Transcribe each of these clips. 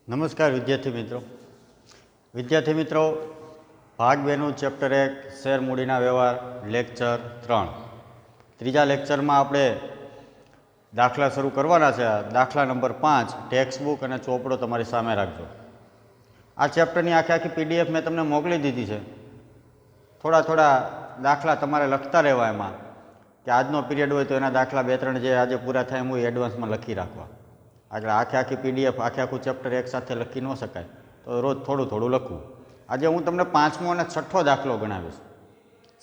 નમસ્કાર વિદ્યાર્થી મિત્રો ભાગ 2નું ચેપ્ટર 1 શેર મૂડીના વ્યવહાર લેક્ચર 3 ત્રીજા લેક્ચરમાં આપણે દાખલા શરૂ કરવાના છે. દાખલા નંબર 5 ટેક્સ્ટ બુક અને ચોપડો તમારી સામે રાખજો. આ ચેપ્ટરની આખી પીડીએફ મેં તમને મોકલી દીધી છે. થોડા દાખલા તમારે લખતા રહેવા એમાં કે આજનો પીરિયડ હોય તો એના દાખલા 2-3 જે આજે પૂરા થાય એમ હોય એડવાન્સમાં લખી રાખવા. એટલે આખી પીડીએફ આખું ચેપ્ટર એક સાથે લખી ન શકાય તો રોજ થોડું લખવું. આજે હું તમને 5મો અને 6ઠ્ઠો દાખલો ગણાવીશ.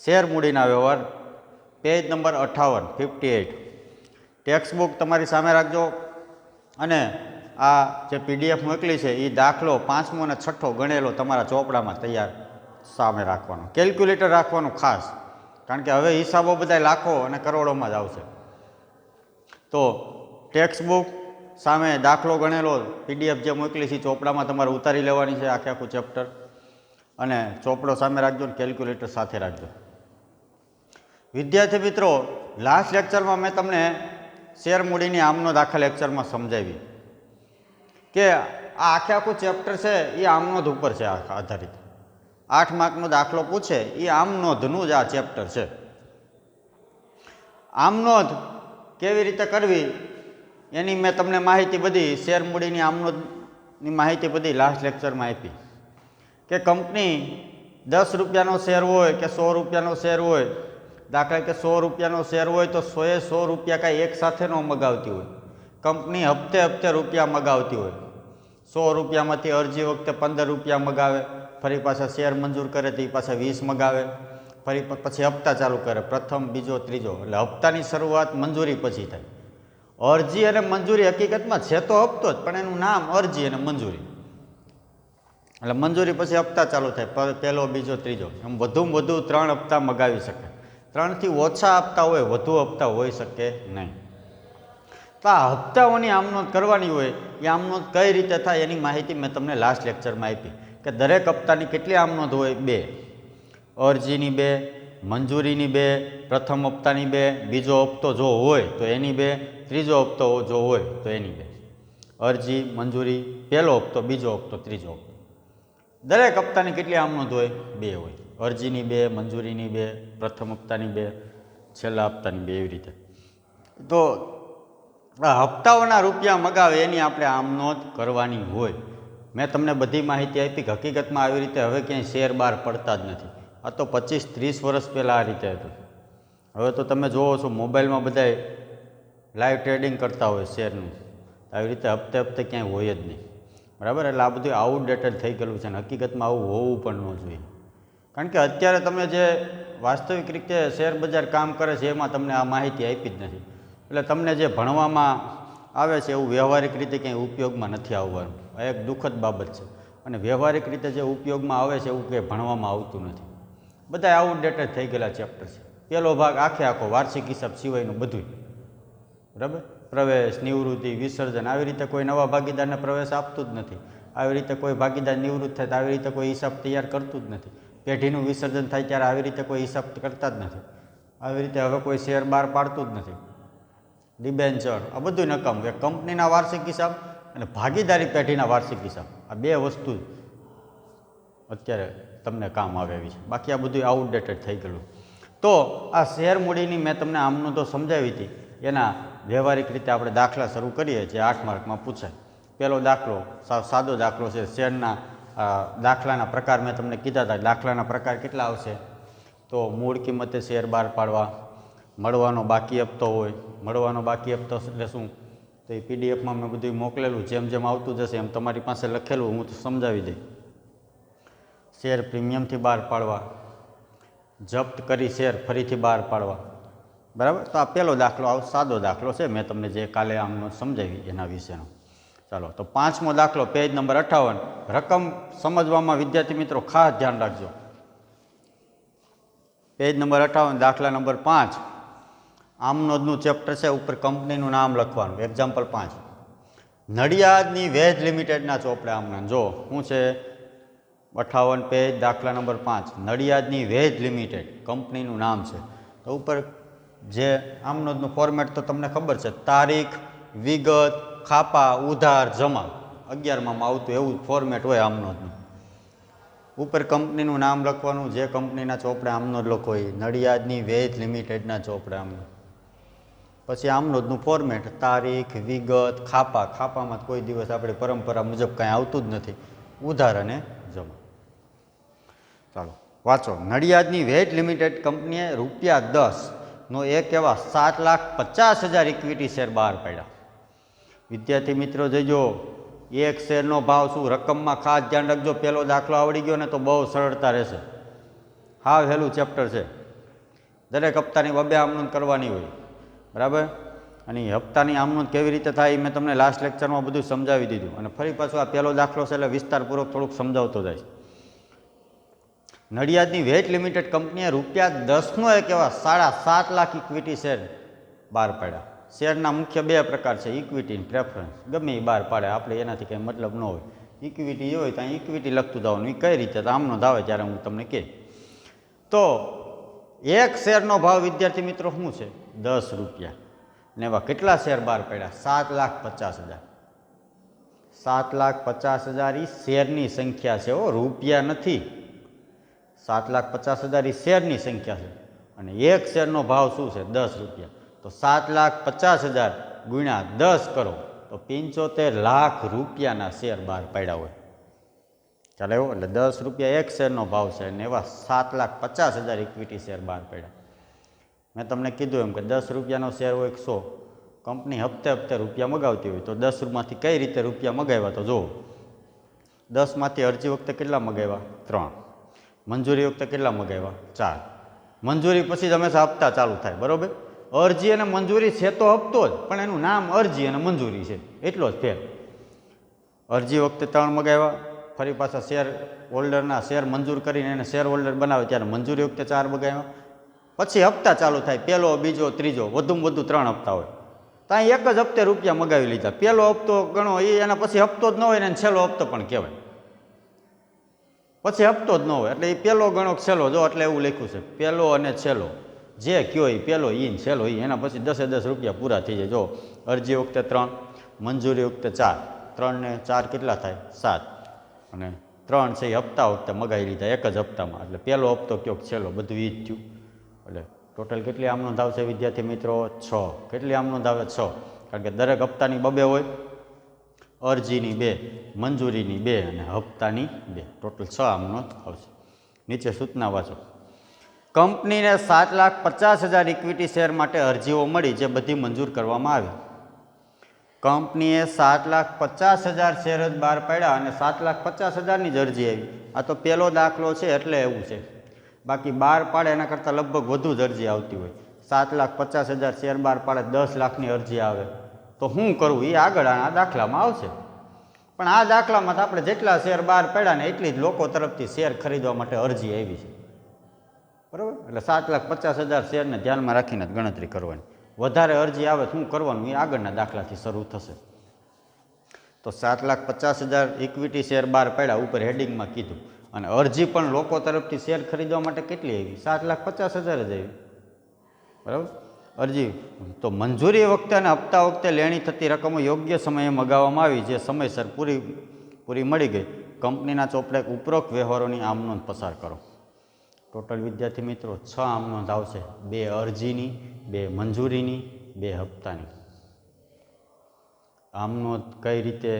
શેર મૂડીના વ્યવહાર, પેજ નંબર 58 ટેક્સ્ટ બુક તમારી સામે રાખજો અને આ જે પીડીએફ મોકલી છે એ દાખલો 5મો અને 6ઠ્ઠો ગણેલો તમારા ચોપડામાં તૈયાર સામે રાખવાનો. કેલ્ક્યુલેટર રાખવાનું ખાસ, કારણ કે હવે હિસાબો બધા લાખો અને કરોડોમાં જ આવશે. તો ટેક્સ્ટ બુક સામે દાખલો ગણેલો પીડીએફ જે મોકલી છે ચોપડામાં તમારે ઉતારી લેવાની છે આખું ચેપ્ટર, અને ચોપડો સામે રાખજો ને કેલ્ક્યુલેટર સાથે રાખજો. વિદ્યાર્થી મિત્રો, લાસ્ટ લેક્ચરમાં મેં તમને શેર મૂડીની આમનો દાખલા લેક્ચરમાં સમજાવી કે આ આખું ચેપ્ટર છે એ આમનોંધ ઉપર છે આધારિત. 8 માર્કનો દાખલો પૂછે એ આમનોંધનું જ આ ચેપ્ટર છે. આમનોંધ કેવી રીતે કરવી એની મેં તમને માહિતી બધી શેર મૂડીની આમનોંધની માહિતી બધી લાસ્ટ લેક્ચરમાં આપી કે કંપની 10 રૂપિયાનો શેર હોય કે 100 રૂપિયાનો શેર હોય, દાખલા કે 100 રૂપિયાનો શેર હોય તો 100 રૂપિયા કાંઈ એક સાથે ન મગાવતી હોય. કંપની હપ્તે રૂપિયા મગાવતી હોય. 100 રૂપિયામાંથી અરજી વખતે 15 રૂપિયા મગાવે, ફરી પાછા શેર મંજૂર કરે તો એ પાછા 20 મગાવે, ફરી પછી હપ્તા ચાલુ કરે, પ્રથમ, બીજો, ત્રીજો. એટલે હપ્તાની શરૂઆત મંજૂરી પછી થાય. અરજી અને મંજૂરી હકીકતમાં છે તો હપ્તો જ, પણ એનું નામ અરજી અને મંજૂરી. એટલે મંજૂરી પછી હપ્તા ચાલુ થાય, પહેલો, બીજો, ત્રીજો, એમ વધુમાં વધુ 3 હપ્તા મગાવી શકે. 3થી ઓછા હપ્તા હોય, વધુ હપ્તા હોઈ શકે નહીં. તો આ હપ્તાઓની આમનોંધ કરવાની હોય એ આમનોંધ કઈ રીતે થાય એની માહિતી મેં તમને લાસ્ટ લેક્ચરમાં આપી કે દરેક હપ્તાની કેટલી આમનોંધ હોય? 2. અરજીની 2, મંજૂરીની 2, પ્રથમ હપ્તાની 2, બીજો હપ્તો જો હોય તો એની 2, ત્રીજો હપ્તો જો હોય તો એની 2. અરજી, મંજૂરી, પહેલો હપ્તો, બીજો હપ્તો, ત્રીજો હપ્તો. દરેક હપ્તાની કેટલી આમનોંધ હોય? 2 હોય. અરજીની 2, મંજૂરીની 2, પ્રથમ હપ્તાની 2, છેલ્લા હપ્તાની 2, એવી રીતે. તો આ હપ્તાઓના રૂપિયા મગાવે એની આપણે આમનોંધ કરવાની હોય. મેં તમને બધી માહિતી આપી કે હકીકતમાં આવી રીતે હવે ક્યાંય શેર બહાર પડતા જ નથી. આ તો 25-30 વર્ષ પહેલાં આ રીતે હતું. હવે તો તમે જોવો છો મોબાઈલમાં બધાય લાઈવ ટ્રેડિંગ કરતા હોય શેરનું. આવી રીતે હપ્તે ક્યાંય હોય જ નહીં. બરાબર? એટલે આ બધું આઉટડેટેડ થઈ ગયેલું છે ને હકીકતમાં આવું હોવું પણ ન જોઈએ. કારણ કે અત્યારે તમે જે વાસ્તવિક રીતે શેર બજાર કામ કરે છે એમાં તમને આ માહિતી આપી જ નથી. એટલે તમને જે ભણવામાં આવે છે એવું વ્યવહારિક રીતે ક્યાંય ઉપયોગમાં નથી આવવાનું. આ એક દુઃખદ બાબત છે. અને વ્યવહારિક રીતે જે ઉપયોગમાં આવે છે એવું કંઈ ભણવામાં આવતું નથી. બધા આઉટડેટેડ થઈ ગયેલા ચેપ્ટર છે. પહેલો ભાગ આખો વાર્ષિક હિસાબ સિવાયનું બધું. બરાબર? પ્રવેશ, નિવૃત્તિ, વિસર્જન, આવી રીતે કોઈ નવા ભાગીદારને પ્રવેશ આપતું જ નથી. આવી રીતે કોઈ ભાગીદાર નિવૃત્ત થાય તો આવી રીતે કોઈ હિસાબ તૈયાર કરતું જ નથી. પેઢીનું વિસર્જન થાય ત્યારે આવી રીતે કોઈ હિસાબ કરતા જ નથી. આવી રીતે હવે કોઈ શેર બહાર પાડતું જ નથી. ડિબેન્ચર, આ બધું નકામ. કંપનીના વાર્ષિક હિસાબ અને ભાગીદારી પેઢીના વાર્ષિક હિસાબ, આ 2 વસ્તુ અત્યારે તમને કામ આવે એવી છે. બાકી આ બધું આઉટડેટેડ થઈ ગયેલું. તો આ શેર મૂડીની મેં તમને આમનું તો સમજાવી હતી. એના વ્યવહારિક રીતે આપણે દાખલા શરૂ કરીએ જે 8 માર્કમાં પૂછાય. પહેલો દાખલો સાદો દાખલો છે. શેરના દાખલાના પ્રકાર મેં તમને કીધા હતા. દાખલાના પ્રકાર કેટલા આવશે? તો મૂળ કિંમતે શેર બહાર પાડવા, મળવાનો બાકી હપ્તો હોય. મળવાનો બાકી હપ્તો એટલે શું? તો એ પીડીએફમાં મેં બધું મોકલેલું. જેમ આવતું જશે એમ તમારી પાસે લખેલું હું તો સમજાવી દઈ. શેર પ્રીમિયમથી બહાર પાડવા, જપ્ત કરી શેર ફરીથી બહાર પાડવા. બરાબર? તો આ પહેલો દાખલો સાદો દાખલો છે. મેં તમને જે કાલે આમનો સમજાવી એના વિશેનો. ચાલો, તો 5મો દાખલો પેજ નંબર 58. રકમ સમજવામાં વિદ્યાર્થી મિત્રો ખાસ ધ્યાન રાખજો. પેજ નંબર 58, દાખલા નંબર 5. આમનોંધનું ચેપ્ટર છે. ઉપર કંપનીનું નામ લખવાનું. એક્ઝામ્પલ 5. નડિયાદની વેજ લિમિટેડના ચોપડે આમના જો શું છે? 58 પેજ, દાખલા નંબર 5. નડિયાદની વેજ લિમિટેડ કંપનીનું નામ છે. તો ઉપર જે આમનોંધનું ફોર્મેટ તો તમને ખબર છે. તારીખ, વિગત, ખાપા, ઉધાર, જમા. 11માં આવતું એવું જ ફોર્મેટ હોય આમનોંધનું. ઉપર કંપનીનું નામ લખવાનું, જે કંપનીના ચોપડે આમનોંધ લખો એ નડિયાદની વેજ લિમિટેડના ચોપડે આમનોંધ. પછી આમનોંધનું ફોર્મેટ, તારીખ, વિગત, ખાપા. ખાપામાં કોઈ દિવસ આપણી પરંપરા મુજબ કાંઈ આવતું જ નથી, ઉધાર અને જમા. ચાલો વાંચો. નડિયાદની વેજ લિમિટેડ કંપનીએ ₹10નો એક એવા 7,50,000 ઇક્વિટી શેર બહાર પાડ્યા. વિદ્યાર્થી મિત્રો જોજો, એક શેરનો ભાવ શું, રકમમાં ખાસ ધ્યાન રાખજો. પહેલો દાખલો આવડી ગયો ને તો બહુ સરળતા રહેશે. હાવ હેલું ચેપ્ટર છે. દરેક હપ્તાની 2 આમનોંધ કરવાની હોય, બરાબર. અને હપ્તાની આમનોંધ કેવી રીતે થાય એ મેં તમને લાસ્ટ લેક્ચરમાં બધું સમજાવી દીધું. અને ફરી પાછું આ પહેલો દાખલો છે એટલે વિસ્તારપૂર્વક થોડુંક સમજાવતો જાય. નડિયાદની વેજ લિમિટેડ કંપનીએ ₹10નો એક એવા 7.5 લાખ ઇક્વિટી શેર બહાર પાડ્યા. શેરના મુખ્ય 2 પ્રકાર છે, ઇક્વિટી અને પ્રેફરન્સ. ગમે એ બહાર પાડે, આપણે એનાથી કંઈ મતલબ ન હોય. ઇક્વિટી હોય તો અહીં ઇક્વિટી લખતું જવાનું. એ કઈ રીતે તો આમનોંધ આવે ત્યારે હું તમને કહે. તો એક શેરનો ભાવ વિદ્યાર્થી મિત્રો શું છે? ₹10. ને એવા કેટલા શેર બહાર પાડ્યા? 7,50,000. 7,50,000 એ શેરની સંખ્યા છે, રૂપિયા નથી. 7,50,000 એ શેરની સંખ્યા છે. અને એક શેરનો ભાવ શું છે? ₹10. તો 7,50,000 ગુણ્યા 10 કરો તો 75 લાખ રૂપિયાના શેર બહાર પાડ્યા હોય. ચાલો એવો, એટલે ₹10 એક શેરનો ભાવ છે અને એવા 7,50,000 ઇક્વિટી શેર બહાર પાડ્યા. મેં તમને કીધું એમ કે ₹10નો શેર હોય 100. કંપની હપ્તે હપ્તે રૂપિયા મગાવતી હોય તો 10માંથી કઈ રીતે રૂપિયા મગાવ્યા તો જુઓ. 10માંથી અરજી વખતે કેટલા મગાવ્યા? 3. મંજૂરી વખતે કેટલા મગાવ્યા? 4. મંજૂરી પછી જ હંમેશા હપ્તા ચાલુ થાય, બરાબર. અરજી અને મંજૂરી છે તો હપ્તો જ, પણ એનું નામ અરજી અને મંજૂરી છે, એટલો જ ફેર. અરજી વખતે 3 મગાવ્યા, ફરી પાછા શેર હોલ્ડરના શેર મંજૂર કરીને એને શેર હોલ્ડર બનાવે ત્યારે મંજૂરી વખતે 4 મગાવ્યા. પછી હપ્તા ચાલુ થાય, પહેલો, બીજો, ત્રીજો, વધુમાં વધુ 3 હપ્તા હોય. તો અહીં એક જ હપ્તે રૂપિયા મગાવી લીધા. પહેલો હપ્તો ગણો એ એના પછી હપ્તો જ ન હોય ને છેલ્લો હપ્તો પણ કહેવાય. પછી હપ્તો જ ન હોય એટલે એ પહેલો ગણો છેલ્લો, જો એટલે એવું લખ્યું છે, પહેલો અને છેલ્લો જે કયો એ પહેલો ઈ ને છેલ્લો ઈ, એના પછી 10 રૂપિયા પૂરા થઈ જાય. જો અરજી વખતે 3, મંજૂરી વખતે 4, 3 ને 4 કેટલા થાય? 7. અને 3 છે એ હપ્તા વખતે મગાવી લીધા એક જ હપ્તામાં, એટલે પહેલો હપ્તો કયો છેલ્લો બધું ઈ જ થયું. એટલે ટોટલ કેટલી આમનોંધ આવશે વિદ્યાર્થી મિત્રો? 6. કેટલી આમનોંધ આવે? 6. કારણ કે દરેક હપ્તાની 2 હોય, અરજીની 2, મંજૂરીની 2 અને હપ્તાની 2, ટોટલ 6 આમનોંધ આવશે. નીચે સૂચના વાંચો. કંપનીને 7,50,000 ઇક્વિટી શેર માટે અરજીઓ મળી, જે બધી મંજૂર કરવામાં આવી. કંપનીએ 7,50,000 શેર જ બહાર પાડ્યા અને 7,50,000ની જ અરજી આવી. આ તો પહેલો દાખલો છે એટલે એવું છે, બાકી બહાર પાડે એના કરતાં લગભગ વધુ જ અરજી આવતી હોય. 7,50,000 શેર બહાર પાડે, 10 લાખની અરજી આવે તો શું કરવું એ આગળ આ દાખલામાં આવશે. પણ આ દાખલામાં તો આપણે જેટલા શેર બહાર પાડ્યા ને એટલી જ લોકો તરફથી શેર ખરીદવા માટે અરજી આવી છે, બરાબર. એટલે 7,50,000 શેરને ધ્યાનમાં રાખીને જ ગણતરી કરવાની. વધારે અરજી આવે શું કરવાનું એ આગળના દાખલાથી શરૂ થશે. તો 7,50,000 ઇક્વિટી શેર બહાર પાડ્યા ઉપર હેડિંગમાં કીધું. અને અરજી પણ લોકો તરફથી શેર ખરીદવા માટે કેટલી આવી? 7,50,000 જ આવી, બરાબર. અરજી તો મંજૂરી વખતે અને હપ્તા વખતે લેણી થતી રકમો યોગ્ય સમયે મગાવવામાં આવી, જે સમયસર પૂરી મળી ગઈ. કંપનીના ચોપડે ઉપરોક્ત વ્યવહારોની આમનોંધ પસાર કરો. ટોટલ વિદ્યાર્થી મિત્રો 6 આમનોંધ આવશે, 2 અરજીની, 2 મંજૂરીની, 2 હપ્તાની. આમનોંધ કઈ રીતે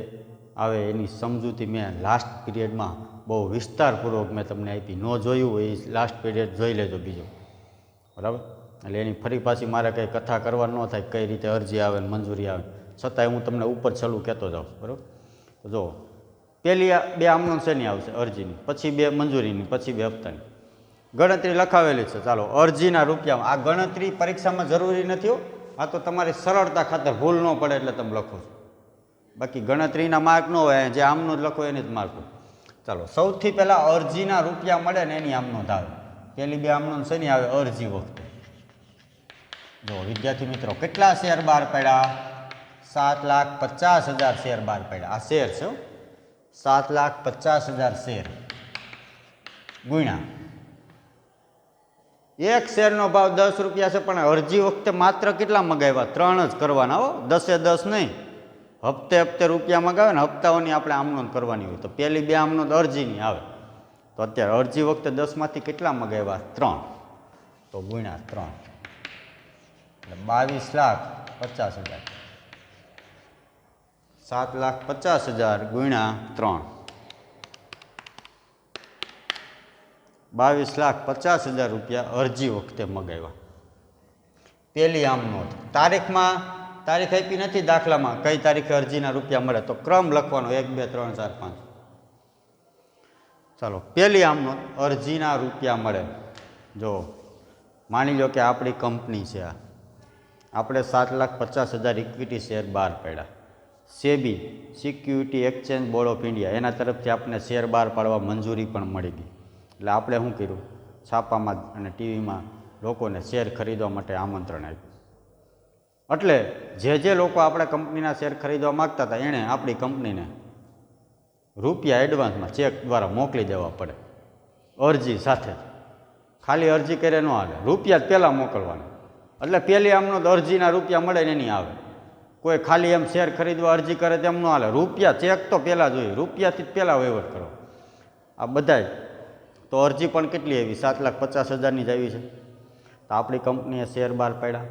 આવે એની સમજૂતી મેં લાસ્ટ પીરિયડમાં બહુ વિસ્તારપૂર્વક મેં તમને આપી. ન જોયું હોય એ લાસ્ટ પીરિયડ જોઈ લેજો બીજો, બરાબર. એટલે એની ફરી પાછી મારે કંઈ કથા કરવા ન થાય કઈ રીતે અરજી આવે ને મંજૂરી આવે, છતાંય હું તમને ઉપર છેલ્લું કહેતો જાઉં, બરાબર. તો જુઓ, પહેલી 2 આમનોંધ શેની આવશે? અરજીની, પછી 2 મંજૂરીની, પછી 2 હપ્તાની. ગણતરી લખાવેલી છે. ચાલો, અરજીના રૂપિયા. આ ગણતરી પરીક્ષામાં જરૂરી નથી હો, આ તો તમારી સરળતા ખાતર ભૂલ ન પડે એટલે તમે લખો છો. બાકી ગણતરીના માર્ક ન હોય, જે આમનોંધ લખો એની જ માર્ક હોય. ચાલો, સૌથી પહેલાં અરજીના રૂપિયા મળે ને એની આમનોંધ આવે. પહેલી 2 આમનોંધ શેની આવે? અરજી વખતે. જો વિદ્યાર્થી મિત્રો, કેટલા શેર બહાર પાડ્યા? 7,50,000 શેર બહાર પાડ્યા. આ શેર છે, 7,50,000 શેર ગુણ્યા એક શેરનો ભાવ ₹10 છે, પણ અરજી વખતે માત્ર કેટલા મગાવ્યા? 3 જ કરવાના હો, 10 નહીં. હપ્તે હપ્તે રૂપિયા મગાવે ને હપ્તાઓની આપણે આમનોંધ કરવાની હોય તો પહેલી 2 આમનોંધ અરજીની આવે. તો અત્યારે અરજી વખતે 10માંથી કેટલા મગાવ્યા? 3. તો ગુણ્યા 3 એટલે 22,50,000. 7,50,000 ગુણ્યા 3 22,50,000 રૂપિયા અરજી વખતે મગાવ્યા. પહેલી આમનોંધ તારીખ આપી નથી દાખલામાં, કઈ તારીખે અરજીના રૂપિયા મળે તો ક્રમ લખવાનો 1 2 3 4 5. ચાલો, પહેલી આમનોંધ અરજીના રૂપિયા મળે. જો માની લો કે આપણી કંપની છે, આપણે 7,50,000 ઇક્વિટી શેર બહાર પાડ્યા. SEBI security exchange board of India એના તરફથી આપણને શેર બહાર પાડવા મંજૂરી પણ મળી ગઈ. એટલે આપણે શું કર્યું? છાપામાં અને ટીવીમાં લોકોને શેર ખરીદવા માટે આમંત્રણ આપ્યું. એટલે જે લોકો આપણા કંપનીના શેર ખરીદવા માગતા હતા એણે આપણી કંપનીને રૂપિયા એડવાન્સમાં ચેક દ્વારા મોકલી દેવા પડે, અરજી સાથે. ખાલી અરજી કરે ન હાલે, રૂપિયા જ પહેલાં મોકલવાના. એટલે પહેલી આમનો અરજીના રૂપિયા મળે ને એની આવે. કોઈ ખાલી એમ શેર ખરીદવા અરજી કરે તેમ ન હાલે, રૂપિયા ચેક તો પહેલાં જોઈએ, રૂપિયાથી જ પહેલાં વહીવટ કરો. આ બધાય તો અરજી પણ કેટલી આવી? 7,50,000ની જ આવી છે. તો આપણી કંપનીએ શેર બહાર પાડ્યા.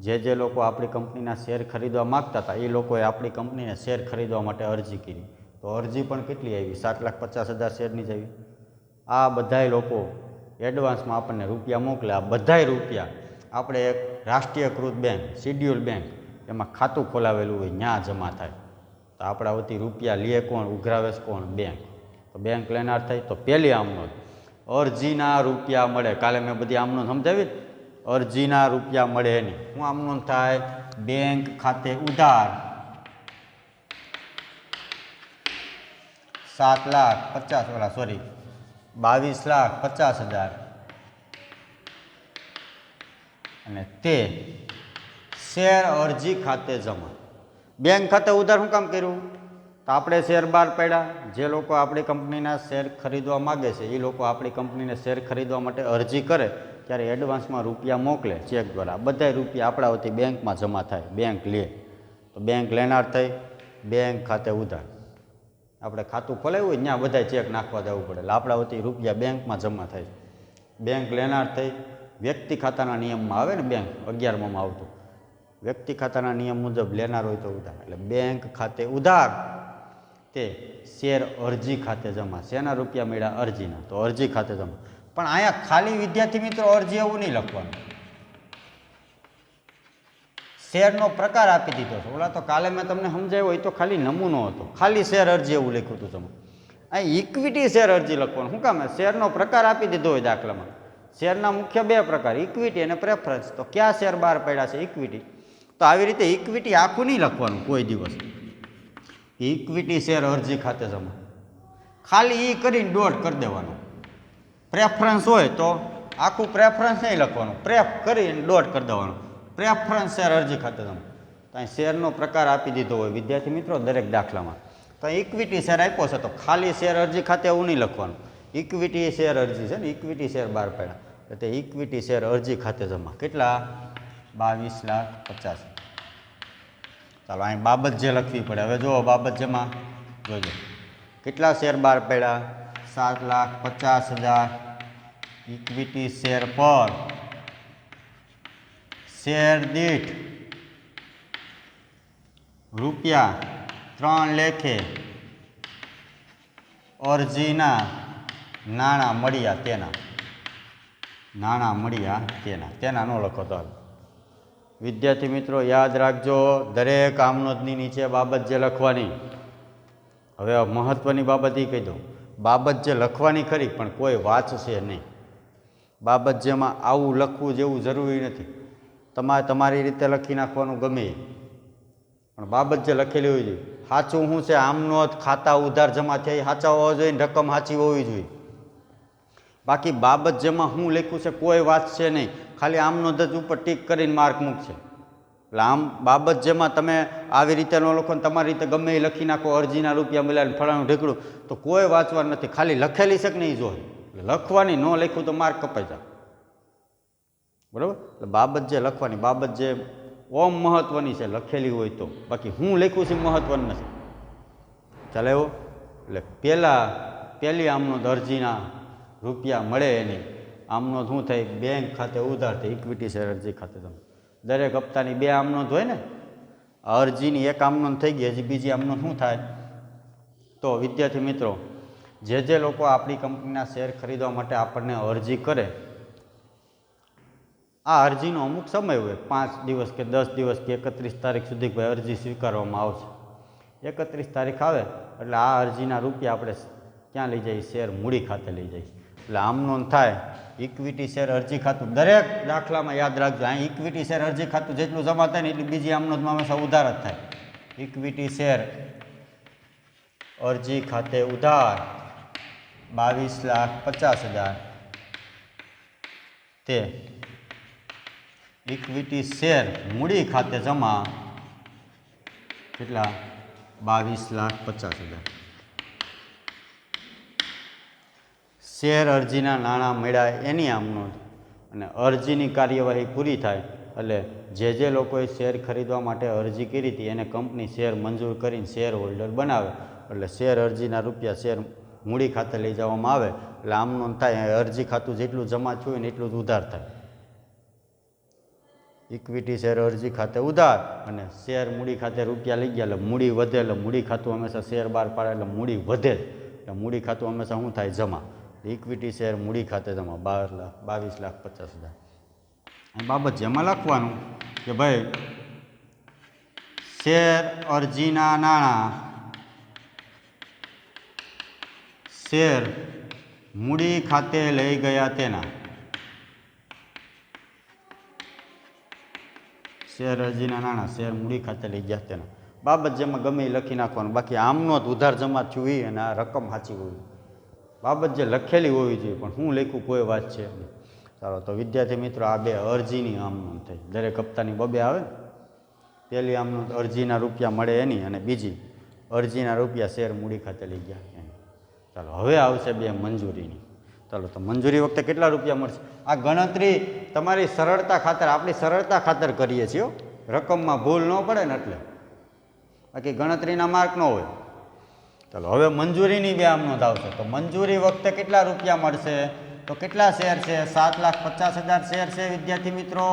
જે લોકો આપણી કંપનીના શેર ખરીદવા માગતા હતા એ લોકોએ આપણી કંપનીને શેર ખરીદવા માટે અરજી કરી. તો અરજી પણ કેટલી આવી? 7,50,000 શેરની જ આવી. આ બધાય લોકો એડવાન્સમાં આપણને રૂપિયા મોકલે. આ બધાય રૂપિયા આપણે એક રાષ્ટ્રીયકૃત બેંક, શિડ્યુલ બેંક, એમાં ખાતું ખોલાવેલું હોય ત્યાં જમા થાય. તો આપણા વતી રૂપિયા લે કોણ? ઉઘરાવે કોણ? બેંક. તો બેંક લેનાર થાય. તો પહેલી આમનોંધ અરજીના રૂપિયા મળે. કાલે મેં બધી આમનોંધ સમજાવી. અરજીના રૂપિયા મળે એની શું આમનોંધ થાય? બેંક ખાતે ઉધાર 22,50,000 અને તે શેર અરજી ખાતે જમા. બેંક ખાતે ઉધાર શું કામ કર્યું? તો આપણે શેર બહાર પાડ્યા. જે લોકો આપણી કંપનીના શેર ખરીદવા માગે છે એ લોકો આપણી કંપનીને શેર ખરીદવા માટે અરજી કરે ત્યારે એડવાન્સમાં રૂપિયા મોકલે ચેક દ્વારા. બધા રૂપિયા આપણા વતી બેંકમાં જમા થાય, બેંક લે. તો બેંક લેનાર થઈ, બેંક ખાતે ઉધાર. આપણે ખાતું ખોલાવ્યું હોય ત્યાં બધા ચેક નાખવા જવું પડે. એટલે આપણા વતી રૂપિયા બેંકમાં જમા થાય. બેંક લેનાર થઈ. વ્યક્તિ ખાતાના નિયમમાં આવે ને, બેંક 11માં આવતું, વ્યક્તિ ખાતાના નિયમ મુજબ લેનાર હોય તો ઉધાર. એટલે બેંક ખાતે ઉધાર તે શેર અરજી ખાતે જમા. શેના રૂપિયા મળ્યા? અરજીના. તો અરજી ખાતે જમા. પણ અહીંયા ખાલી વિદ્યાર્થી મિત્રો અરજી એવું નહીં લખવાનું, શેરનો પ્રકાર આપી દીધો છે. ઓલા તો કાલે મેં તમને સમજાવ્યો એ તો ખાલી નમૂનો હતો, ખાલી શેર અરજી એવું લખ્યું હતું તમે. અહીં ઇક્વિટી શેર અરજી લખવાનું શું કામ? શેરનો પ્રકાર આપી દીધો હોય દાખલામાં. શેરના મુખ્ય 2 પ્રકાર, ઇક્વિટી અને પ્રેફરન્સ. તો ક્યાં શેર બહાર પડ્યા છે? ઇક્વિટી. તો આવી રીતે ઇક્વિટી આખું નહીં લખવાનું કોઈ દિવસ. ઇક્વિટી શેર અરજી ખાતે જમા, ખાલી એ કરીને ડોટ કરી દેવાનું. પ્રેફરન્સ હોય તો આખું પ્રેફરન્સ નહીં લખવાનું, પ્રેફ કરીને ડોટ કરી દેવાનું. પ્રેફરન્સ શેર અરજી ખાતે જમા. તો અહીં શેરનો પ્રકાર આપી દીધો હોય વિદ્યાર્થી મિત્રો દરેક દાખલામાં. તો ઇક્વિટી શેર આપ્યો છે તો ખાલી શેર અરજી ખાતે એવું નહીં લખવાનું. ઇક્વિટી શેર અરજી છે ને, ઇક્વિટી શેર બહાર પાડ્યા એટલે ઇક્વિટી શેર અરજી ખાતે જમા. કેટલા? 22,50,000. ચાલો અહીં બાબત જે લખવી પડે. હવે જુઓ બાબત જેમાં જોજો કેટલા શેર બહાર પાડ્યા? 7,50,000 ઇક્વિટી શેર પર શેર દીઠ રૂપિયા 3 લેખે અરજીના નાણાં મળ્યા તેના. નાણાં મળ્યા તેના ન લખો તો વિદ્યાર્થી મિત્રો યાદ રાખજો, દરેક આમનોંધની નીચે બાબત જે લખવાની. હવે મહત્વની બાબત એ કહી દઉં, બાબત જે લખવાની ખરી પણ કોઈ વાંચશે નહીં. બાબત જેમાં આવું લખવું જેવું જરૂરી નથી, તમારે તમારી રીતે લખી નાખવાનું ગમે પણ બાબત જે લખેલી હોવી જોઈએ. સાચું શું છે? આમનોંધ ખાતા ઉધાર જમા થયા સાચા હોવા જોઈએ, રકમ સાચી હોવી જોઈએ. બાકી બાબત જેમાં શું લખ્યું છે કોઈ વાંચશે નહીં, ખાલી આમનોંધ જ ઉપર ટીક કરીને માર્ક મૂકશે. એટલે આમ બાબત જેમાં તમે આવી રીતે ન લખો ને તમારી રીતે ગમે એ લખી નાખો, અરજીના રૂપિયા મળ્યા ફળાનું ઢીકડું, તો કોઈ વાંચવાનું નથી. ખાલી લખેલી છે કે નહીં જોઈએ, લખવાની. ન લખ્યું તો માર્ક કપાઈ જાય. બરાબર? એટલે બાબત જે લખવાની, બાબત જે ઓમ મહત્ત્વની છે લખેલી હોય તો, બાકી હું લખ્યું છે મહત્ત્વનું નથી. ચાલે એવો એટલે પહેલી આમનોંધ અરજીના રૂપિયા મળે એની આમનોંધ શું થાય? બેંક ખાતે ઉધાર થાય, ઇક્વિટી શેર અરજી ખાતે. તમે દરેક હપ્તાની 2 આમનોંધ હોય ને, અરજીની 1 આમનોંધ થઈ ગઈ, હજી બીજી આમનોંધ શું થાય? તો વિદ્યાર્થી મિત્રો, જે લોકો આપણી કંપનીના શેર ખરીદવા માટે આપણને અરજી કરે, આ અરજીનો અમુક સમય હોય, 5 દિવસ કે 10 દિવસ કે 31 તારીખ સુધી ભાઈ અરજી સ્વીકારવામાં આવશે. 31 તારીખ આવે એટલે આ અરજીના રૂપિયા આપણે ક્યાં લઈ જઈએ? શેર મૂડી ખાતે લઈ જઈએ. એટલે આમનોંધ થાય ઇક્વિટી શેર અરજી ખાતું. દરેક દાખલામાં યાદ રાખજો, અહીં ઇક્વિટી શેર અરજી ખાતું જેટલું જમા થાય ને એટલી બીજી આમનોંધમાં હંમેશા ઉધાર જ થાય. ઇક્વિટી શેર અરજી ખાતે ઉધાર 22,50,000 તે ઇક્વિટી શેર મૂડી ખાતે જમા કેટલા? 22,50,000. શેર અરજીના નાણાં મળ્યા એની આમનોંધ. અને અરજીની કાર્યવાહી પૂરી થાય એટલે જે લોકોએ શેર ખરીદવા માટે અરજી કરી હતી એને કંપની શેર મંજૂર કરીને શેર હોલ્ડર બનાવે એટલે શેર અરજીના રૂપિયા શેર મૂડી ખાતે લઈ જવામાં આવે એટલે આમનોંધ થાય. અરજી ખાતું જેટલું જમા થયું ને એટલું જ ઉધાર થાય. ઇક્વિટી શેર અરજી ખાતે ઉધાર અને શેર મૂડી ખાતે રૂપિયા લઈ ગયા એટલે મૂડી વધે. એટલે મૂડી ખાતું હંમેશા શેર બહાર પાડે એટલે મૂડી વધે. એટલે મૂડી ખાતું હંમેશા શું થાય? જમા. ઇક્વિટી શેર મૂડી ખાતે જમા 22,50,000. એ બાબત જેમાં લખવાનું કે ભાઈ શેર અરજીના નાણાં શેર મૂડી ખાતે લઈ ગયા તેના. શેર અરજીના નાણાં શેર મૂડી ખાતે લઈ ગયા તેના બાબત જેમાં ગમે એ લખી નાખવાનું. બાકી આમનોંધ ઉધાર જમા થયું હોય અને આ રકમ સાચી હોવી, બાબત જે લખેલી હોવી જોઈએ, પણ હું લખ્યું કોઈ વાત છે. ચાલો તો વિદ્યાર્થી મિત્રો, આ 2 અરજીની આમનોંધ થઈ. દરેક હપ્તાની 2 આવે. પહેલી આમનોંધ અરજીના રૂપિયા મળે એની, અને બીજી અરજીના રૂપિયા શેર મૂડી ખાતે લઈ ગયા એની. ચાલો હવે આવશે 2 મંજૂરીની. ચાલો તો મંજૂરી વખતે કેટલા રૂપિયા મળશે? આ ગણતરી તમારી સરળતા ખાતર, આપણી સરળતા ખાતર કરીએ છીએ. રકમમાં ભૂલ ન પડે ને એટલે, બાકી ગણતરીના માર્ક ન હોય. ચાલો હવે મંજૂરીની 2 આમનોંધ આવશે. તો મંજૂરી વખતે કેટલા રૂપિયા મળશે? તો કેટલા શેર છે? 7,50,000 શેર છે વિદ્યાર્થી મિત્રો.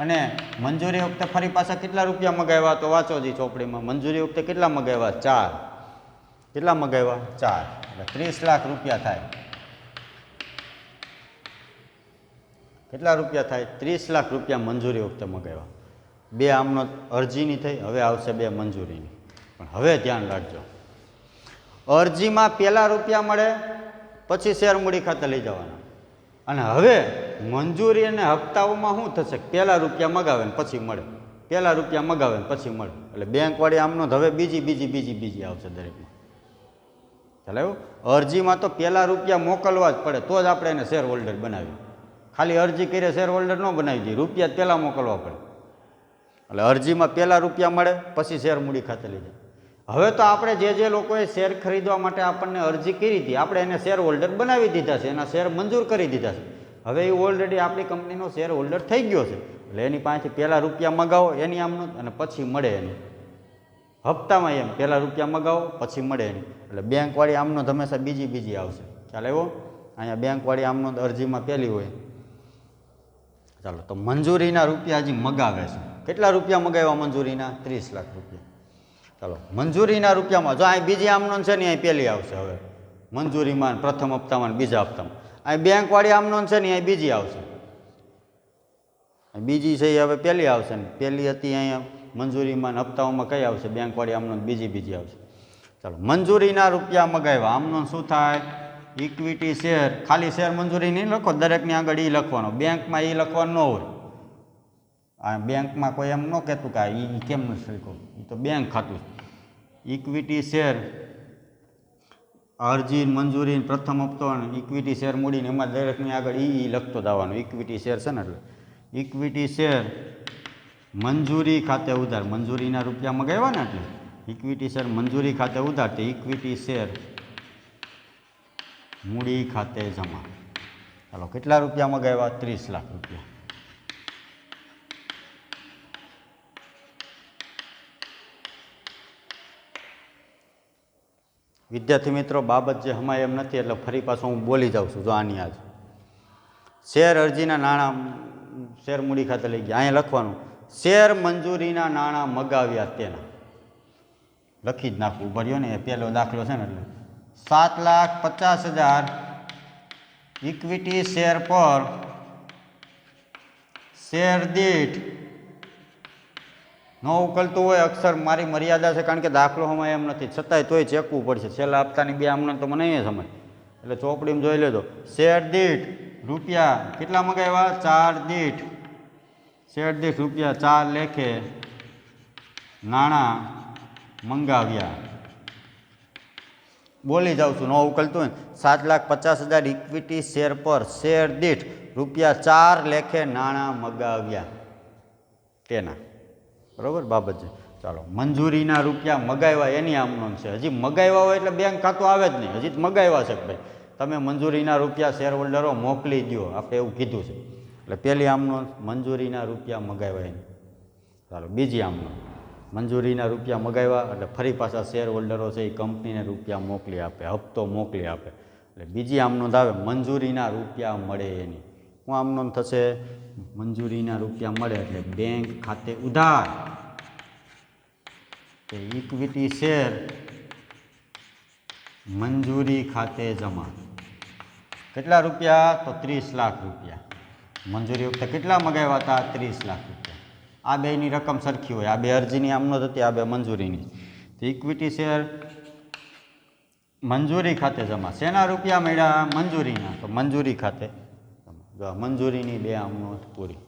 અને મંજૂરી વખતે ફરી પાછા કેટલા રૂપિયા મગાવ્યા? તો વાંચો જી ચોપડીમાં. મંજૂરી વખતે કેટલા મગાવ્યા? 4. કેટલા મગાવ્યા? 4. એટલે 30 લાખ રૂપિયા થાય. કેટલા રૂપિયા થાય? 30 લાખ રૂપિયા મંજૂરી વખતે મગાવ્યા. 2 આમનોંધ અરજીની થઈ, હવે આવશે 2 મંજૂરીની. પણ હવે ધ્યાન રાખજો, અરજીમાં પહેલા રૂપિયા મળે પછી શેર મૂડી ખાતે લઈ જવાના. અને હવે મંજૂરી અને હપ્તાઓમાં શું થશે? પહેલા રૂપિયા મગાવે ને પછી મળે, પહેલા રૂપિયા મગાવે ને પછી મળે. એટલે બેંકવાળી આમનોંધ હવે બીજી આવશે દરેકમાં. ચાલે એવું? અરજીમાં તો પહેલા રૂપિયા મોકલવા જ પડે તો જ આપણે એને શેર હોલ્ડર બનાવીએ. ખાલી અરજી કરીએ શેર હોલ્ડર ન બનાવી દઈએ, રૂપિયા પહેલાં મોકલવા પડે. એટલે અરજીમાં પહેલા રૂપિયા મળે પછી શેર મૂડી ખાતે લઈ જાય. હવે તો આપણે જે લોકોએ શેર ખરીદવા માટે આપણને અરજી કરી હતી, આપણે એને શેર હોલ્ડર બનાવી દીધા છે, એના શેર મંજૂર કરી દીધા છે. હવે એ ઓલરેડી આપણી કંપનીનો શેર હોલ્ડર થઈ ગયો છે. એટલે એની પાસેથી પહેલાં રૂપિયા મગાવો એની આમનોંધ, અને પછી મળે એની હપ્તામાં. એમ પહેલાં રૂપિયા મગાવો પછી મળે એની. એટલે બેંકવાળી આમનોંધ હંમેશા બીજી આવશે. ખ્યાલ આવ્યો? અહીંયા બેંકવાળી આમનોંધ અરજીમાં પહેલી હોય. ચાલો તો મંજૂરીના રૂપિયા હજી મગાવે છે. કેટલા રૂપિયા મગાવ્યા મંજૂરીના? 30 લાખ રૂપિયા. ચાલો મંજૂરીના રૂપિયામાં જો અહીં બીજી આમનોંધ છે ને, અહીં પહેલી આવશે. હવે મંજૂરીમાં પ્રથમ હપ્તામાં બીજા હપ્તામાં. અહીં બેંકવાળી આમનોંધ છે ને, અહીં બીજી આવશે. બીજી છે એ હવે પહેલી આવશે ને, પહેલી હતી અહીંયા મંજૂરીમાં હપ્તાઓમાં કઈ આવશે? બેંકવાળી આમનોંધ બીજી આવશે. ચાલો મંજૂરીના રૂપિયા મગાવ્યા, આમનોંધ શું થાય? Equity share. ખાલી શેર મંજૂરી નહીં લખો, દરેકની આગળ એ લખવાનો. બેંકમાં એ લખવાનું ન હોય. આ બેંકમાં કોઈ એમ ન કહેતું કે એ કેમ નથી લખ્યું, એ તો બેંક ખાતું. ઇક્વિટી શેર અરજી મંજૂરી પ્રથમ હપ્તો અને ઇક્વિટી શેર મૂડીને એમાં દરેકની આગળ એ લખતો જવાનો. ઇક્વિટી શેર છે ને, એટલે ઇક્વિટી શેર મંજૂરી ખાતે ઉધાર. મંજૂરીના રૂપિયા મગાવ્યા ને, એટલે ઇક્વિટી શેર મંજૂરી ખાતે ઉધાર તે ઇક્વિટી શેર મૂડી ખાતે જમા. ચાલો કેટલા રૂપિયા મગાવ્યા? 30 લાખ રૂપિયા. વિદ્યાર્થી મિત્રો, બાબત જે હમાય એમ નથી એટલે ફરી પાછો હું બોલી જાઉં છું. જો આની આજ શેર અરજીના નાણાં શેર મૂડી ખાતે લઈ ગયા. અહીંયા લખવાનું શેર મંજૂરીના નાણાં મગાવ્યા તેના લખી જ નાખવું ભર્યો ને. એ પહેલો દાખલો છે ને એટલે 7,50,000 ઇક્વિટી શેર પર શેર દીઠ ન ઉકલતું હોય. અક્ષર મારી મર્યાદા છે કારણ કે દાખલો હમાય એમ નથી, છતાંય તોય ચેકવું પડશે. છેલ્લા હપ્તાની 2 આમનો તો મને અહીંયા સમજ એટલે ચોપડીમાં જોઈ લેજો. શેર દીઠ રૂપિયા કેટલા મગાવ્યા? 4 દીઠ. શેર દીઠ રૂપિયા 4 લેખે નાણાં મંગાવ્યા. બોલી જાઉં છું, ન ઉકલતું હોય. 7,50,000 ઇક્વિટી શેર પર શેર દીઠ રૂપિયા 4 લેખે નાણાં મગાવ્યા તેના. બરાબર બાબત છે. ચાલો, મંજૂરીના રૂપિયા મગાવ્યા એની આમનોંધ છે. હજી મગાવ્યા હોય એટલે બેંક ખાતું આવે જ નહીં. હજી મગાવ્યા છે ભાઈ, તમે મંજૂરીના રૂપિયા શેર હોલ્ડરો મોકલી દો, આપણે એવું કીધું છે. એટલે પહેલી આમનોંધ મંજૂરીના રૂપિયા મગાવ્યા એની. ચાલો, બીજી આમનોંધ મંજૂરીના રૂપિયા મગાવ્યા એટલે ફરી પાછા શેર હોલ્ડરો છે એ કંપનીને રૂપિયા મોકલી આપે, હપ્તો મોકલી આપે. એટલે બીજી આમનોંધ આવે મંજૂરીના રૂપિયા મળે એની. શું આમનોંધ થશે? મંજૂરીના રૂપિયા મળે એટલે બેંક ખાતે ઉધાર કે ઇક્વિટી શેર મંજૂરી ખાતે જમા. કેટલા રૂપિયા? તો 30 લાખ રૂપિયા. મંજૂરી વખતે કેટલા મગાવ્યા હતા? 30 લાખ રૂપિયા. આ બેની રકમ સરખી હોય. આ બે અરજીની આમનોંધ હતી, આ બે મંજૂરીની. તો ઇક્વિટી શેર મંજૂરી ખાતે જમા. શેના રૂપિયા મળ્યા? મંજૂરીના. તો મંજૂરી ખાતે જમા. મંજૂરીની 2 આમનોંધ પૂરી.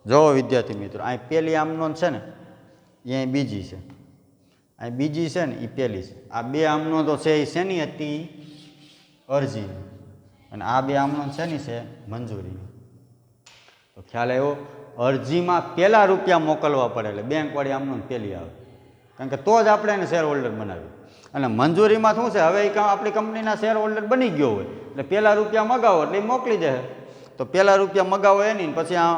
જો વિદ્યાર્થી મિત્રો, અહીં પહેલી આમનોંધ છે ને એ બીજી છે, અહીં બીજી છે ને એ પહેલી છે. આ 2 આમનોંધો છે એ શેની હતી? અરજીની. અને આ 2 આમનોંધ શેની છે? મંજૂરીની. તો ખ્યાલ આવ્યો? અરજીમાં પહેલાં રૂપિયા મોકલવા પડે એટલે બેંકવાળી આમનોંધ પહેલી આવે, કારણ કે તો જ આપણે એને શેર હોલ્ડર બનાવીએ. અને મંજૂરીમાં શું છે? હવે એ આપણી કંપનીના શેર હોલ્ડર બની ગયો હોય એટલે પહેલાં રૂપિયા મગાવો એટલે એ મોકલી દે. તો પહેલાં રૂપિયા મગાવો એની, પછી આ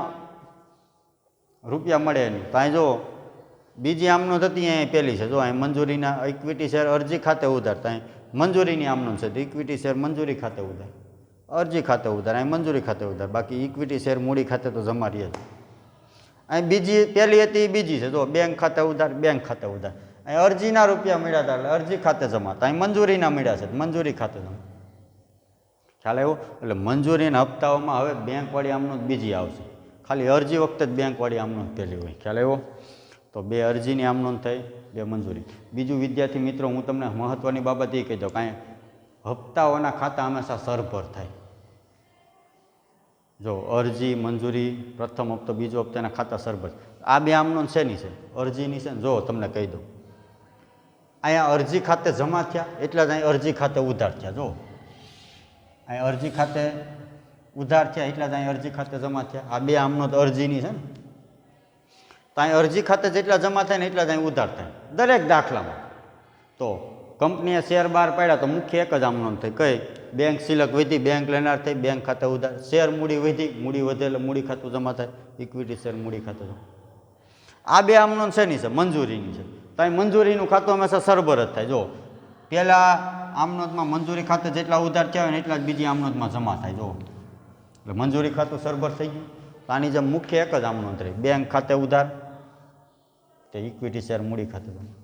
રૂપિયા મળે એની. તો અહીં જો બીજી આમનોંધ હતી અહીં પહેલી છે. જો અહીં મંજૂરીના ઇક્વિટી શેર અરજી ખાતે ઉધાર. તો અહીં મંજૂરીની આમનોંધ છે તો ઇક્વિટી શેર મંજૂરી ખાતે ઉધાર, અરજી ખાતે ઉધાર, અહીં મંજૂરી ખાતે ઉધાર. બાકી ઇક્વિટી શેર મૂડી ખાતે તો જમા રહે છે. અહીં બીજી પહેલી હતી બીજી છે. જો બેંક ખાતે ઉધાર, બેંક ખાતે ઉધાર. અહીં અરજીના રૂપિયા મળ્યા હતા એટલે અરજી ખાતે જમા. અહીં મંજૂરીના મળ્યા છે મંજૂરી ખાતે જમા. ખ્યાલ આવ્યો? એટલે મંજૂરીના હપ્તાઓમાં હવે બેંકવાળી આમનોંધ બીજી આવશે. ખાલી અરજી વખતે જ બેંકવાળી આમનોંધ પહેલી હોય. ખ્યાલ આવ્યો? તો 2 અરજીની આમનોંધ થઈ, 2 મંજૂરી. બીજું વિદ્યાર્થી મિત્રો, હું તમને મહત્ત્વની બાબત એ કહી દઉં, કાંઈ હપ્તાઓના ખાતા હંમેશા સરભર થાય. જો અરજી, મંજૂરી, પ્રથમ હપ્તો, બીજો હપ્તો, એના ખાતા સરભર. આ 2 આમનોંધ શેની છે? અરજીની છે ને. જો તમને કહી દઉં, અહીંયા અરજી ખાતે જમા થયા એટલા જ અહીં અરજી ખાતે ઉધાર થયા. જો અહીં અરજી ખાતે ઉધાર થયા એટલા જ અહીં અરજી ખાતે જમા થયા. આ 2 આમનોંધ અરજીની છે ને. તો અહીં અરજી ખાતે જેટલા જમા થાય ને એટલા જ અહીં ઉધાર થાય દરેક દાખલામાં. તો કંપનીએ શેર બહાર પાડ્યા તો મુખ્ય એક જ આમનોંધ થઈ. કઈ? બેંક સિલક વધી, બેંક લેનાર થઈ, બેંક ખાતે ઉધાર. શેર મૂડી વધી, મૂડી વધે એટલે મૂડી ખાતું જમા થાય, ઇક્વિટી શેર મૂડી ખાતું જમા. આ 2 આમનોંધ શેની છે? મંજૂરીની છે. તો અહીં મંજૂરીનું ખાતું હંમેશા સરભર જ થાય. જો પહેલાં આમનોંધમાં મંજૂરી ખાતે જેટલા ઉધાર થયા હોય ને એટલા જ બીજી આમનોંધમાં જમા થાય. જો એટલે મંજૂરી ખાતું સરભર થઈ ગયું. તો આની જેમ મુખ્ય એક જ આમનોંધ રહી. બેંક ખાતે ઉધાર, તે ઇક્વિટી શેર મૂડી ખાતે જમા.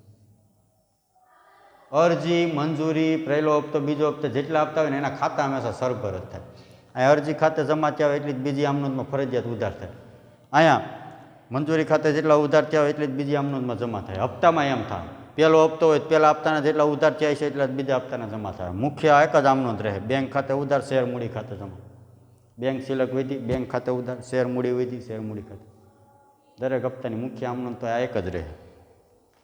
અરજી, મંજૂરી, પહેલો હપ્તો, બીજો હપ્તો જેટલા આપતા હોય ને એના ખાતા હંમેશા સરભર જ થાય. અહીંયા અરજી ખાતે જમા થયા હોય એટલી જ બીજી આમનોંધમાં ફરજિયાત ઉધાર થાય. અહીંયા મંજૂરી ખાતે જેટલા ઉધાર થયા હોય એટલી જ બીજી આમનોંધમાં જમા થાય. હપ્તામાં એમ થાય, પહેલો હપ્તો હોય પહેલા હપ્તાના જેટલા ઉધાર થયા છે એટલા જ બીજા હપ્તાના જમા થાય. મુખ્ય એક જ આમનોંધ રહે. બેંક ખાતે ઉધાર, શેર મૂડી ખાતે જમા. બેંક સિલક વધી, બેંક ખાતે ઉધાર, શેર મૂડી વધી, શેર મૂડી ખાતે. દરેક હપ્તાની મુખ્ય આમનોંધ તો આ એક જ રહે.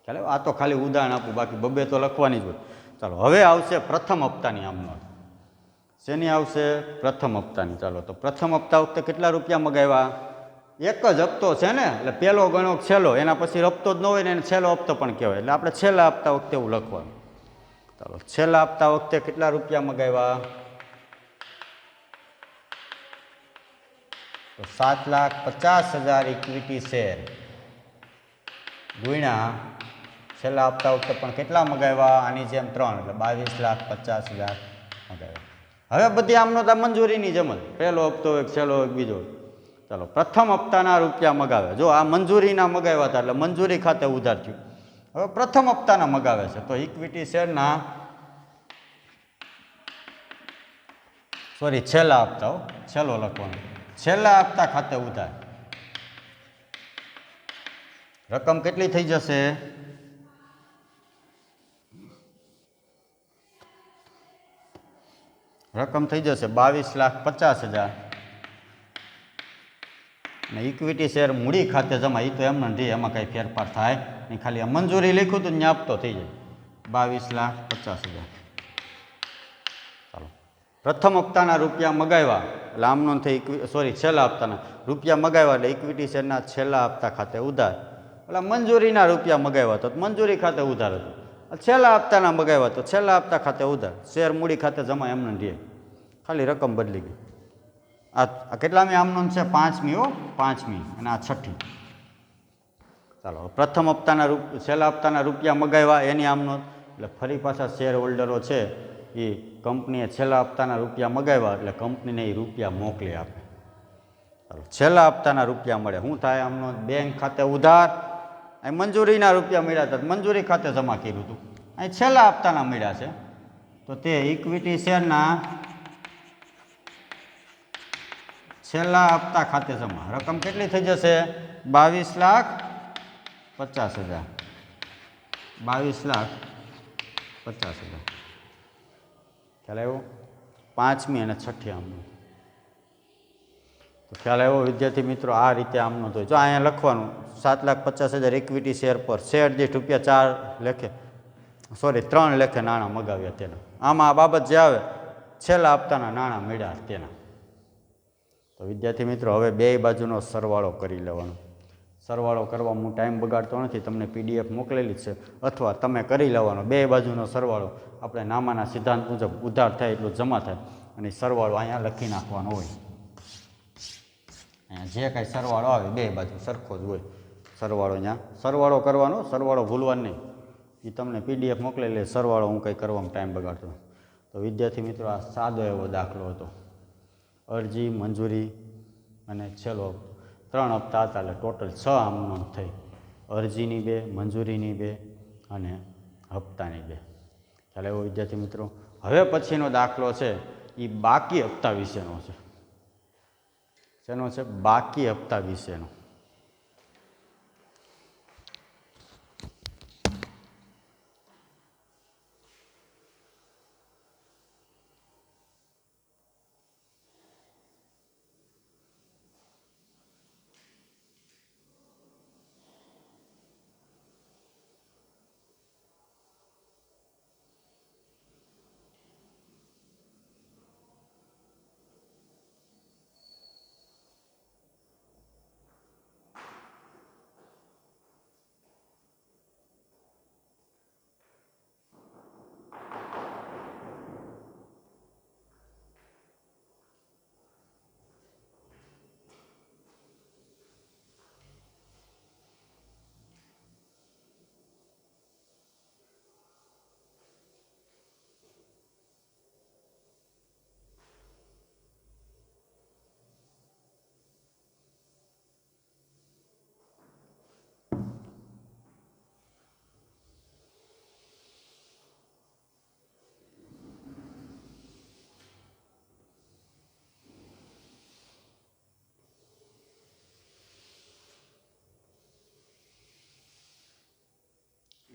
ચાલો, આ તો ખાલી ઉદાહરણ આપું, બાકી બબે તો લખવાની જ હોય. ચાલો, હવે આવશે પ્રથમ હપ્તાની આમનોંધ. શેની આવશે? પ્રથમ હપ્તાની. ચાલો, તો પ્રથમ હપ્તા વખતે કેટલા રૂપિયા મગાવ્યા? એક જ હપ્તો છે ને, એટલે પહેલો ગણો છેલ્લો, એના પછી હપ્તો જ ન હોય ને એને છેલ્લો હપ્તો પણ કહેવાય. એટલે આપણે છેલ્લા હપ્તા વખતે એવું લખવાનું. ચાલો, છેલ્લા હપ્તા વખતે કેટલા રૂપિયા મગાવ્યા? તો 7,50,000 ઇક્વિટી શેર ગુણ્યા છેલ્લા હપ્તા વખતે પણ કેટલા મગાવ્યા? આની જેમ 3 એટલે 22,50,000 મગાવ્યા. હવે બધી આમનો તો મંજૂરીની જેમ જ પહેલો હપ્તો એક, છેલ્લો એક, બીજો. ચાલો, પ્રથમ હપ્તાના રૂપિયા મગાવે. જો આ મંજૂરીના મગાવ્યા હતા એટલે મંજૂરી ખાતે ઉધાર થયું. હવે પ્રથમ હપ્તાના મગાવે છે તો ઇક્વિટી શેરના છેલ્લા હપ્તા, છેલ્લો લખવાનો, છેલ્લા હપ્તા ખાતે ઉધાર. રકમ કેટલી થઈ જશે? રકમ થઈ જશે 22,50,000 અને ઇક્વિટી શેર મૂડી ખાતે જમા. એ તો એમને નથી, એમાં કંઈ ફેરફાર થાય નહીં, ખાલી આ મંજૂરી લખ્યું તો ત્યાં આપતો થઈ જાય 22,50,000. ચાલો, પ્રથમ હપ્તાના રૂપિયા મગાવ્યા એટલે આમનો થઈ છેલ્લા હપ્તાના રૂપિયા મગાવ્યા એટલે ઇક્વિટી શેરના છેલ્લા હપ્તા ખાતે ઉધાર. એટલે મંજૂરીના રૂપિયા મગાવ્યા તો મંજૂરી ખાતે ઉધાર હતું. છેલ્લા હપ્તાના મગાવ્યા તો છેલ્લા હપ્તા ખાતે ઉધાર. શેર મૂડી ખાતે જમા એમને રહે, ખાલી રકમ બદલી ગઈ. આ કેટલામી આમનો છે? 5મી. 5મી અને આ 6ઠી. ચાલો, પ્રથમ હપ્તાના છેલ્લા હપ્તાના રૂપિયા મગાવ્યા એની આમનો એટલે ફરી પાછા શેર હોલ્ડરો છે એ કંપનીએ છેલ્લા હપ્તાના રૂપિયા મગાવ્યા એટલે કંપનીને એ રૂપિયા મોકલી આપે. ચાલો, છેલ્લા હપ્તાના રૂપિયા મળે. શું થાય આમનો? બેંક ખાતે ઉધાર. અહીં મંજૂરીના રૂપિયા મળ્યા હતા, મંજૂરી ખાતે જમા કર્યું હતું. અહીં છેલ્લા હપ્તાના મળ્યા છે તો તે ઇક્વિટી શેરના છેલ્લા હપ્તા ખાતે જમા. રકમ કેટલી થઈ જશે? 22,50,000. 22,50,000. ખ્યાલ આવ્યો? 5મી અને 6ઠી આમનો. તો ખ્યાલ આવ્યો વિદ્યાર્થી મિત્રો? આ રીતે આમનો તો જો અહીંયા લખવાનું 7,50,000 ઇક્વિટી શેર પર શેર દીઠ રૂપિયા 4 લેખે 3 લેખે નાણાં મગાવ્યા તેના. આમાં આ બાબત જે આવે છેલ્લા હપ્તાના નાણાં મળ્યા તેના. તો વિદ્યાર્થી મિત્રો હવે બે બાજુનો સરવાળો કરી લેવાનો. સરવાળો કરવા હું ટાઈમ બગાડતો નથી, તમને PDF મોકલેલી જ છે, અથવા તમે કરી લેવાનો. બે બાજુનો સરવાળો આપણે નામાના સિદ્ધાંત મુજબ ઉધાર થાય એટલું જમા થાય અને સરવાળો અહીંયા લખી નાખવાનો હોય. અહીંયા જે કાંઈ સરવાળો આવે બે બાજુ સરખો જ હોય. સરવાળો અહીંયા સરવાળો કરવાનો, સરવાળો ભૂલવાનો નહીં. એ તમને PDF મોકલેલી સરવાળો હું કંઈ કરવામાં ટાઈમ બગાડતો. તો વિદ્યાર્થી મિત્રો આ સાદો એવો દાખલો હતો. અરજી, મંજૂરી અને છેલ્લો 3 હપ્તા હતા એટલે ટોટલ 6 આમનો થઈ. અરજીની 2, મંજૂરીની 2 અને હપ્તાની 2. ચાલો એવો વિદ્યાર્થી મિત્રો. હવે પછીનો દાખલો છે એ બાકી હપ્તા વિશેનો છે. શેનો છે? બાકી હપ્તા વિશેનો.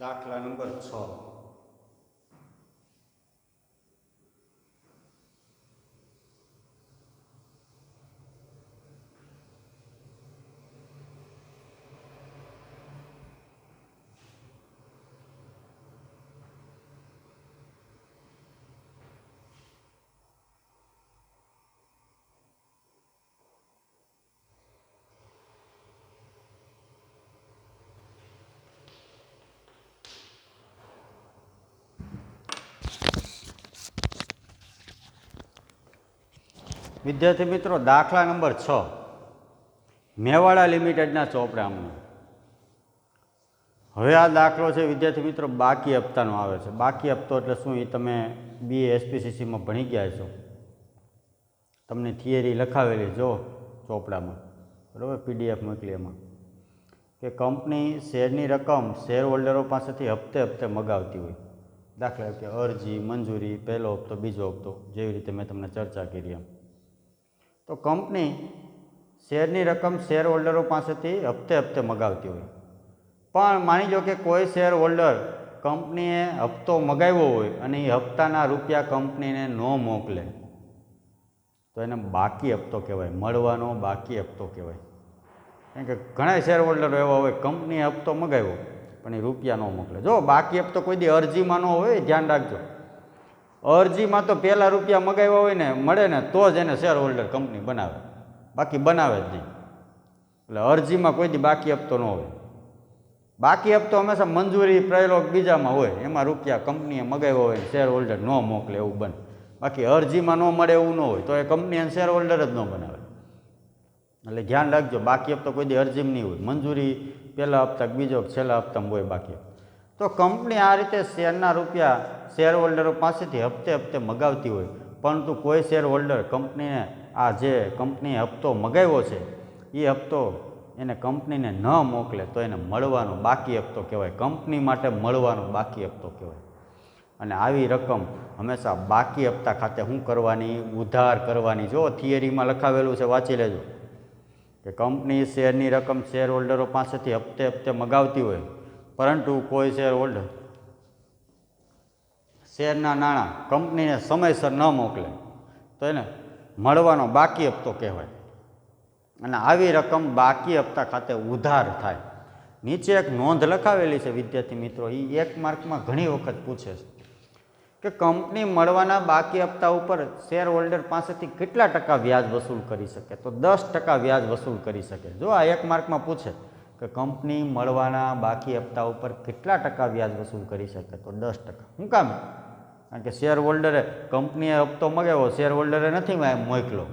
દાખલા નંબર 6. વિદ્યાર્થી મિત્રો દાખલા નંબર 6 મેવાડા લિમિટેડના ચોપડામાં હવે આ દાખલો છે વિદ્યાર્થી મિત્રો બાકી હપ્તાનો આવે છે. બાકી હપ્તો એટલે શું એ તમે BA SPCCમાં ભણી ગયા છો, તમને થિયરી લખાવેલી જો ચોપડામાં, બરાબર, PDF મોકલી એમાં, કે કંપની શેરની રકમ શેર હોલ્ડરો પાસેથી હપ્તે હપ્તે મગાવતી હોય. દાખલા કે અરજી, મંજૂરી, પહેલો હપ્તો, બીજો હપ્તો, જેવી રીતે મેં તમને ચર્ચા કરી એમ. તો કંપની શેરની રકમ શેર હોલ્ડરો પાસેથી હપ્તે હપ્તે મગાવતી હોય, પણ માની લો કે કોઈ શેર હોલ્ડર કંપનીએ હપ્તો મગાવ્યો હોય અને એ હપ્તાના રૂપિયા કંપનીને ન મોકલે તો એને બાકી હપ્તો કહેવાય, મળવાનો બાકી હપ્તો કહેવાય. કારણ કે ઘણા શેર હોલ્ડરો એવા હોય કંપનીએ હપ્તો મગાવ્યો પણ એ રૂપિયા ન મોકલે. જો બાકી હપ્તો કોઈ દી અરજીમાં ન હોય, ધ્યાન રાખજો. અરજીમાં તો પહેલાં રૂપિયા મગાવ્યા હોય ને મળે ને તો જ એને શેર હોલ્ડર કંપની બનાવે, બાકી બનાવે જ નહીં. એટલે અરજીમાં કોઈ દી બાકી હપ્તો ન હોય. બાકી હપ્તો હંમેશા મંજૂરી, પ્રયોગ બીજામાં હોય, એમાં રૂપિયા કંપનીએ મગાવ્યો હોય શેર હોલ્ડર ન મોકલે એવું બને. બાકી અરજીમાં ન મળે એવું ન હોય તો એ કંપની શેર હોલ્ડર જ ન બનાવે. એટલે ધ્યાન રાખજો, બાકી હપ્તો કોઈ દી અરજીમાં નહીં હોય, મંજૂરી પહેલા હપ્તા, બીજો છેલ્લા હપ્તામાં હોય બાકી. તો કંપની આ રીતે શેરના રૂપિયા શેર હોલ્ડરો પાસેથી હપ્તે હપ્તે મગાવતી હોય, પરંતુ કોઈ શેર હોલ્ડર કંપનીને આ જે કંપનીએ હપ્તો મગાવ્યો છે એ હપ્તો એને કંપનીને ન મોકલે તો એને મળવાનો બાકી હપ્તો કહેવાય. કંપની માટે મળવાનો બાકી હપ્તો કહેવાય. અને આવી રકમ હંમેશા બાકી હપ્તા ખાતે શું કરવાની? ઉધાર કરવાની. જો થિયરીમાં લખાવેલું છે, વાંચી લેજો, કે કંપની શેરની રકમ શેર હોલ્ડરો પાસેથી હપ્તે હપ્તે મગાવતી હોય, પરંતુ કોઈ શેર હોલ્ડર શેરના નાણાં કંપનીને સમયસર ન મોકલે તો એને મળવાનો બાકી હપ્તો કહેવાય. અને આવી રકમ બાકી હપ્તા ખાતે ઉધાર થાય. નીચે એક નોંધ લખાવેલી છે વિદ્યાર્થી મિત્રો, એ 1 માર્કમાં ઘણી વખત પૂછે છે કે કંપની મળવાના બાકી હપ્તા ઉપર શેર હોલ્ડર પાસેથી કેટલા ટકા વ્યાજ વસૂલ કરી શકે? તો 10% વ્યાજ વસૂલ કરી શકે. જો આ 1 માર્કમાં પૂછે કે કંપની મળવાના બાકી હપ્તા ઉપર કેટલા ટકા વ્યાજ વસૂલ કરી શકે? તો 10%. શું કામ? કારણ કે શેર હોલ્ડરે કંપનીએ હપ્તો મગાવ્યો, શેર હોલ્ડરે નથી મોકલો,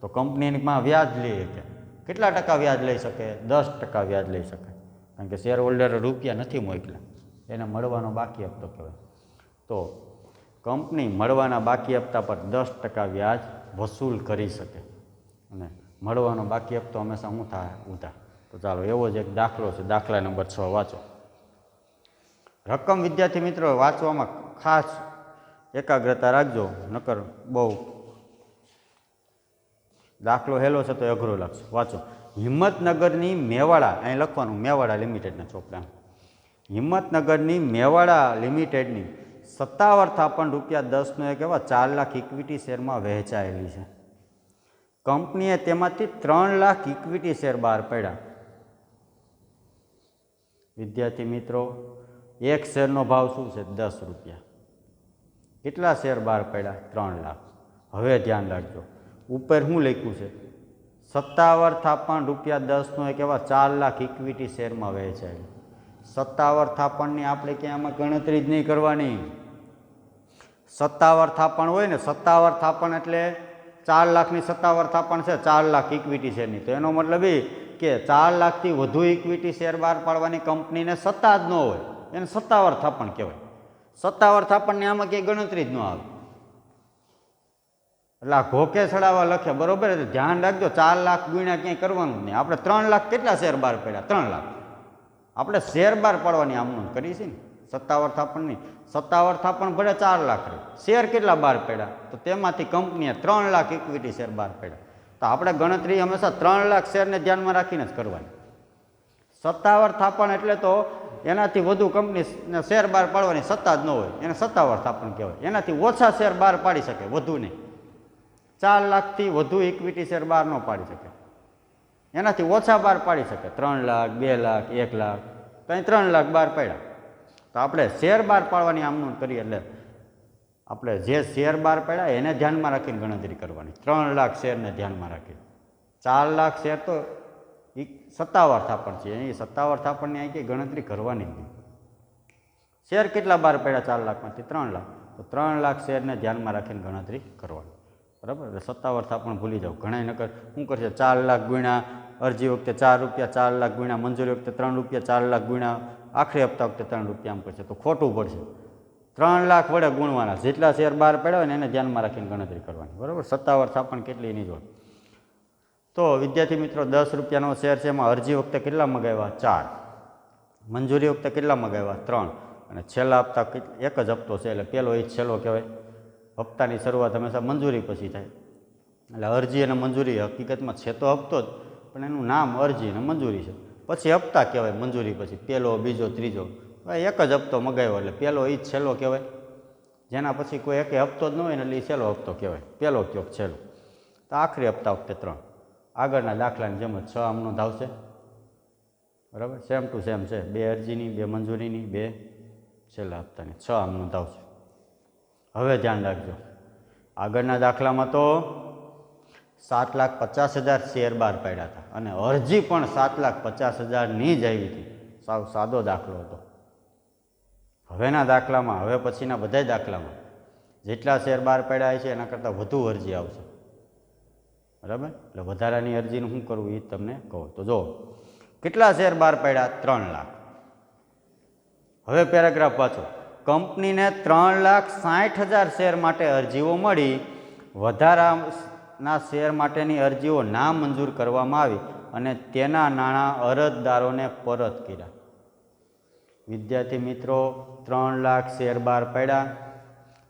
તો કંપનીની માં વ્યાજ લઈ શકે. કેટલા ટકા વ્યાજ લઈ શકે? 10% વ્યાજ લઈ શકે. કારણ કે શેર હોલ્ડરે રૂપિયા નથી મોકલ્યા, એને મળવાનો બાકી હપ્તો કહેવાય. તો કંપની મળવાના બાકી હપ્તા પર 10% વ્યાજ વસૂલ કરી શકે. અને મળવાનો બાકી હપ્તો હંમેશા શું થાય? ઉધાર. તો ચાલો એવો જ એક દાખલો છે, દાખલા નંબર 6 વાંચો. રકમ વિદ્યાર્થી મિત્રો વાંચવામાં ખાસ એકાગ્રતા રાખજો, નકર બહુ દાખલો હેલો છે તો અઘરો લાગશે. વાંચો. હિંમતનગરની મેવાડા, અહીં લખવાનું મેવાડા લિમિટેડના ચોપડા, હિંમતનગરની મેવાડા લિમિટેડની સત્તાવાર થાપણ ₹10નો એક એવા 4 લાખ ઇક્વિટી શેરમાં વહેંચાયેલી છે. કંપનીએ તેમાંથી 3 લાખ ઇક્વિટી શેર બહાર પાડ્યા. વિદ્યાર્થી મિત્રો, એક શેરનો ભાવ શું છે? ₹10. કેટલા શેર બહાર પાડ્યા? 3 લાખ. હવે ધ્યાન રાખજો, ઉપર શું લખ્યું છે? સત્તાવાર થાપણ ₹10નો એક એવા 4 લાખ ઇક્વિટી શેરમાં વહેંચાયેલી. સત્તાવાર થાપણની આપણે ક્યાં આમાં ગણતરી જ નહીં કરવાની. સત્તાવાર થાપણ હોય ને, સત્તાવાર થાપણ એટલે 4 લાખની સત્તાવાર થાપણ છે, 4 લાખ ઇક્વિટી શેરની, તો એનો મતલબ એ કે 4 લાખથી વધુ ઇક્વિટી શેર બહાર પાડવાની કંપનીને સત્તા જ ન હોય, એને સત્તાવાર થાપણ કહેવાય. સત્તાવાર થાપણની આમાં ક્યાંય ગણતરી જ ન આવે. એટલે આ ઘોકે ચડાવવા લખે, બરોબર? ધ્યાન રાખજો, 4 લાખ ગુણ્યા ક્યાંય કરવાનું નહીં. આપણે 3 લાખ કેટલા શેર બહાર પડ્યા? 3 લાખ. આપણે શેર બહાર પાડવાની આમનોંધ કરી છે ને સત્તાવાર થાપણની. સત્તાવાર થાપણ ભલે 4 લાખ રહે, શેર કેટલા બહાર પડ્યા? તો તેમાંથી કંપનીએ 3 લાખ ઇક્વિટી શેર બહાર પડ્યા. તો આપણે ગણતરી હંમેશા 3 લાખ શેરને ધ્યાનમાં રાખીને જ કરવાની. સત્તાવાર થાપણ એટલે તો એનાથી વધુ કંપની શેર બહાર પાડવાની સત્તા જ ન હોય, એને સત્તાવાર થાપણ કહેવાય. એનાથી ઓછા શેર બહાર પાડી શકે, વધુ નહીં. 4 લાખથી વધુ ઇક્વિટી શેર બહાર ન પાડી શકે, એનાથી ઓછા બહાર પાડી શકે. 3 લાખ, 2 લાખ, 1 લાખ, કંઈ 3 લાખ બહાર પાડ્યા. તો આપણે શેર બહાર પાડવાની આમનોંધ કરીએ એટલે આપણે જે શેર બહાર પાડ્યા એને ધ્યાનમાં રાખીને ગણતરી કરવાની. 3 લાખ શેરને ધ્યાનમાં રાખીને. 4 લાખ શેર તો સત્તાવાર થાપણ છે, એ સત્તાવાર થાપણની અહીં કંઈ ગણતરી કરવાની જ નહીં. શેર કેટલા બહાર પડ્યા 4 લાખમાંથી? 3 લાખ. તો 3 લાખ શેરને ધ્યાનમાં રાખીને ગણતરી કરવાની, બરાબર? એટલે સત્તાવાર થાપણ ભૂલી જાઓ. ઘણા નકર શું કરશે? 4 લાખ ગુણ્યા અરજી વખતે ₹4, 4 લાખ ગુણ્યા મંજૂરી વખતે ₹3, 4 લાખ ગુણ્યા આખરી હપ્તા વખતે 3 રૂપિયા આમ કરશે તો ખોટું પડશે. 3 લાખ વડે ગુણવાના, જેટલા શેર બહાર પડ્યા હોય ને એને ધ્યાનમાં રાખીને ગણતરી કરવાની, બરાબર. સત્તાવાર થાપણ કેટલી એની જોડે. તો વિદ્યાર્થી મિત્રો 10 રૂપિયાનો શેર છે, એમાં અરજી વખતે કેટલા મગાવ્યા? 4. મંજૂરી વખતે કેટલા મગાવ્યા? 3. અને છેલ્લા હપ્તા એક જ હપ્તો છે એટલે પહેલો એ છેલ્લો કહેવાય. હપ્તાની શરૂઆત હંમેશા મંજૂરી પછી થાય, એટલે અરજી અને મંજૂરી હકીકતમાં છે તો હપ્તો જ, પણ એનું નામ અરજી અને મંજૂરી છે. પછી હપ્તા કહેવાય મંજૂરી પછી, પહેલો, બીજો, ત્રીજો. એક જ હપ્તો મગાવ્યો એટલે પહેલો એ જ છેલ્લો કહેવાય. જેના પછી કોઈ એકે હપ્તો જ ન હોય ને એટલે એ છેલ્લો હપ્તો કહેવાય. પહેલો કયો છેલ્લો. તો આખરી હપ્તા વખતે 3. આગળના દાખલાની જેમ જ 6 આમનો ધાવશે, બરાબર. સેમ ટુ સેમ છે, 2 અરજીની, 2 મંજૂરીની, 2 છેલ્લા હપ્તાની, 6 આમનો ધાવશે. હવે ધ્યાન રાખજો, આગળના દાખલામાં તો 7,50,000 શેર બહાર પાડ્યા હતા અને અરજી પણ 7,50,000ની જ આવી હતી. સાવ સાદો દાખલો હતો. હવેના દાખલામાં, હવે પછીના બધા દાખલામાં જેટલા શેર બહાર પાડ્યા છે એના કરતાં વધુ અરજી આવશે, બરાબર. એટલે વધારાની અરજીનું શું કરવું એ તમને કહું. તો જો કેટલા શેર બહાર પાડ્યા? 3 લાખ. હવે પેરેગ્રાફ વાંચો. કંપનીને 3,60,000 શેર માટે અરજીઓ મળી. વધારાના શેર માટેની અરજીઓ નામંજૂર કરવામાં આવી અને તેના નાણાં અરજદારોને પરત કર્યા. વિદ્યાર્થી મિત્રો, 3 લાખ શેર બહાર પાડ્યા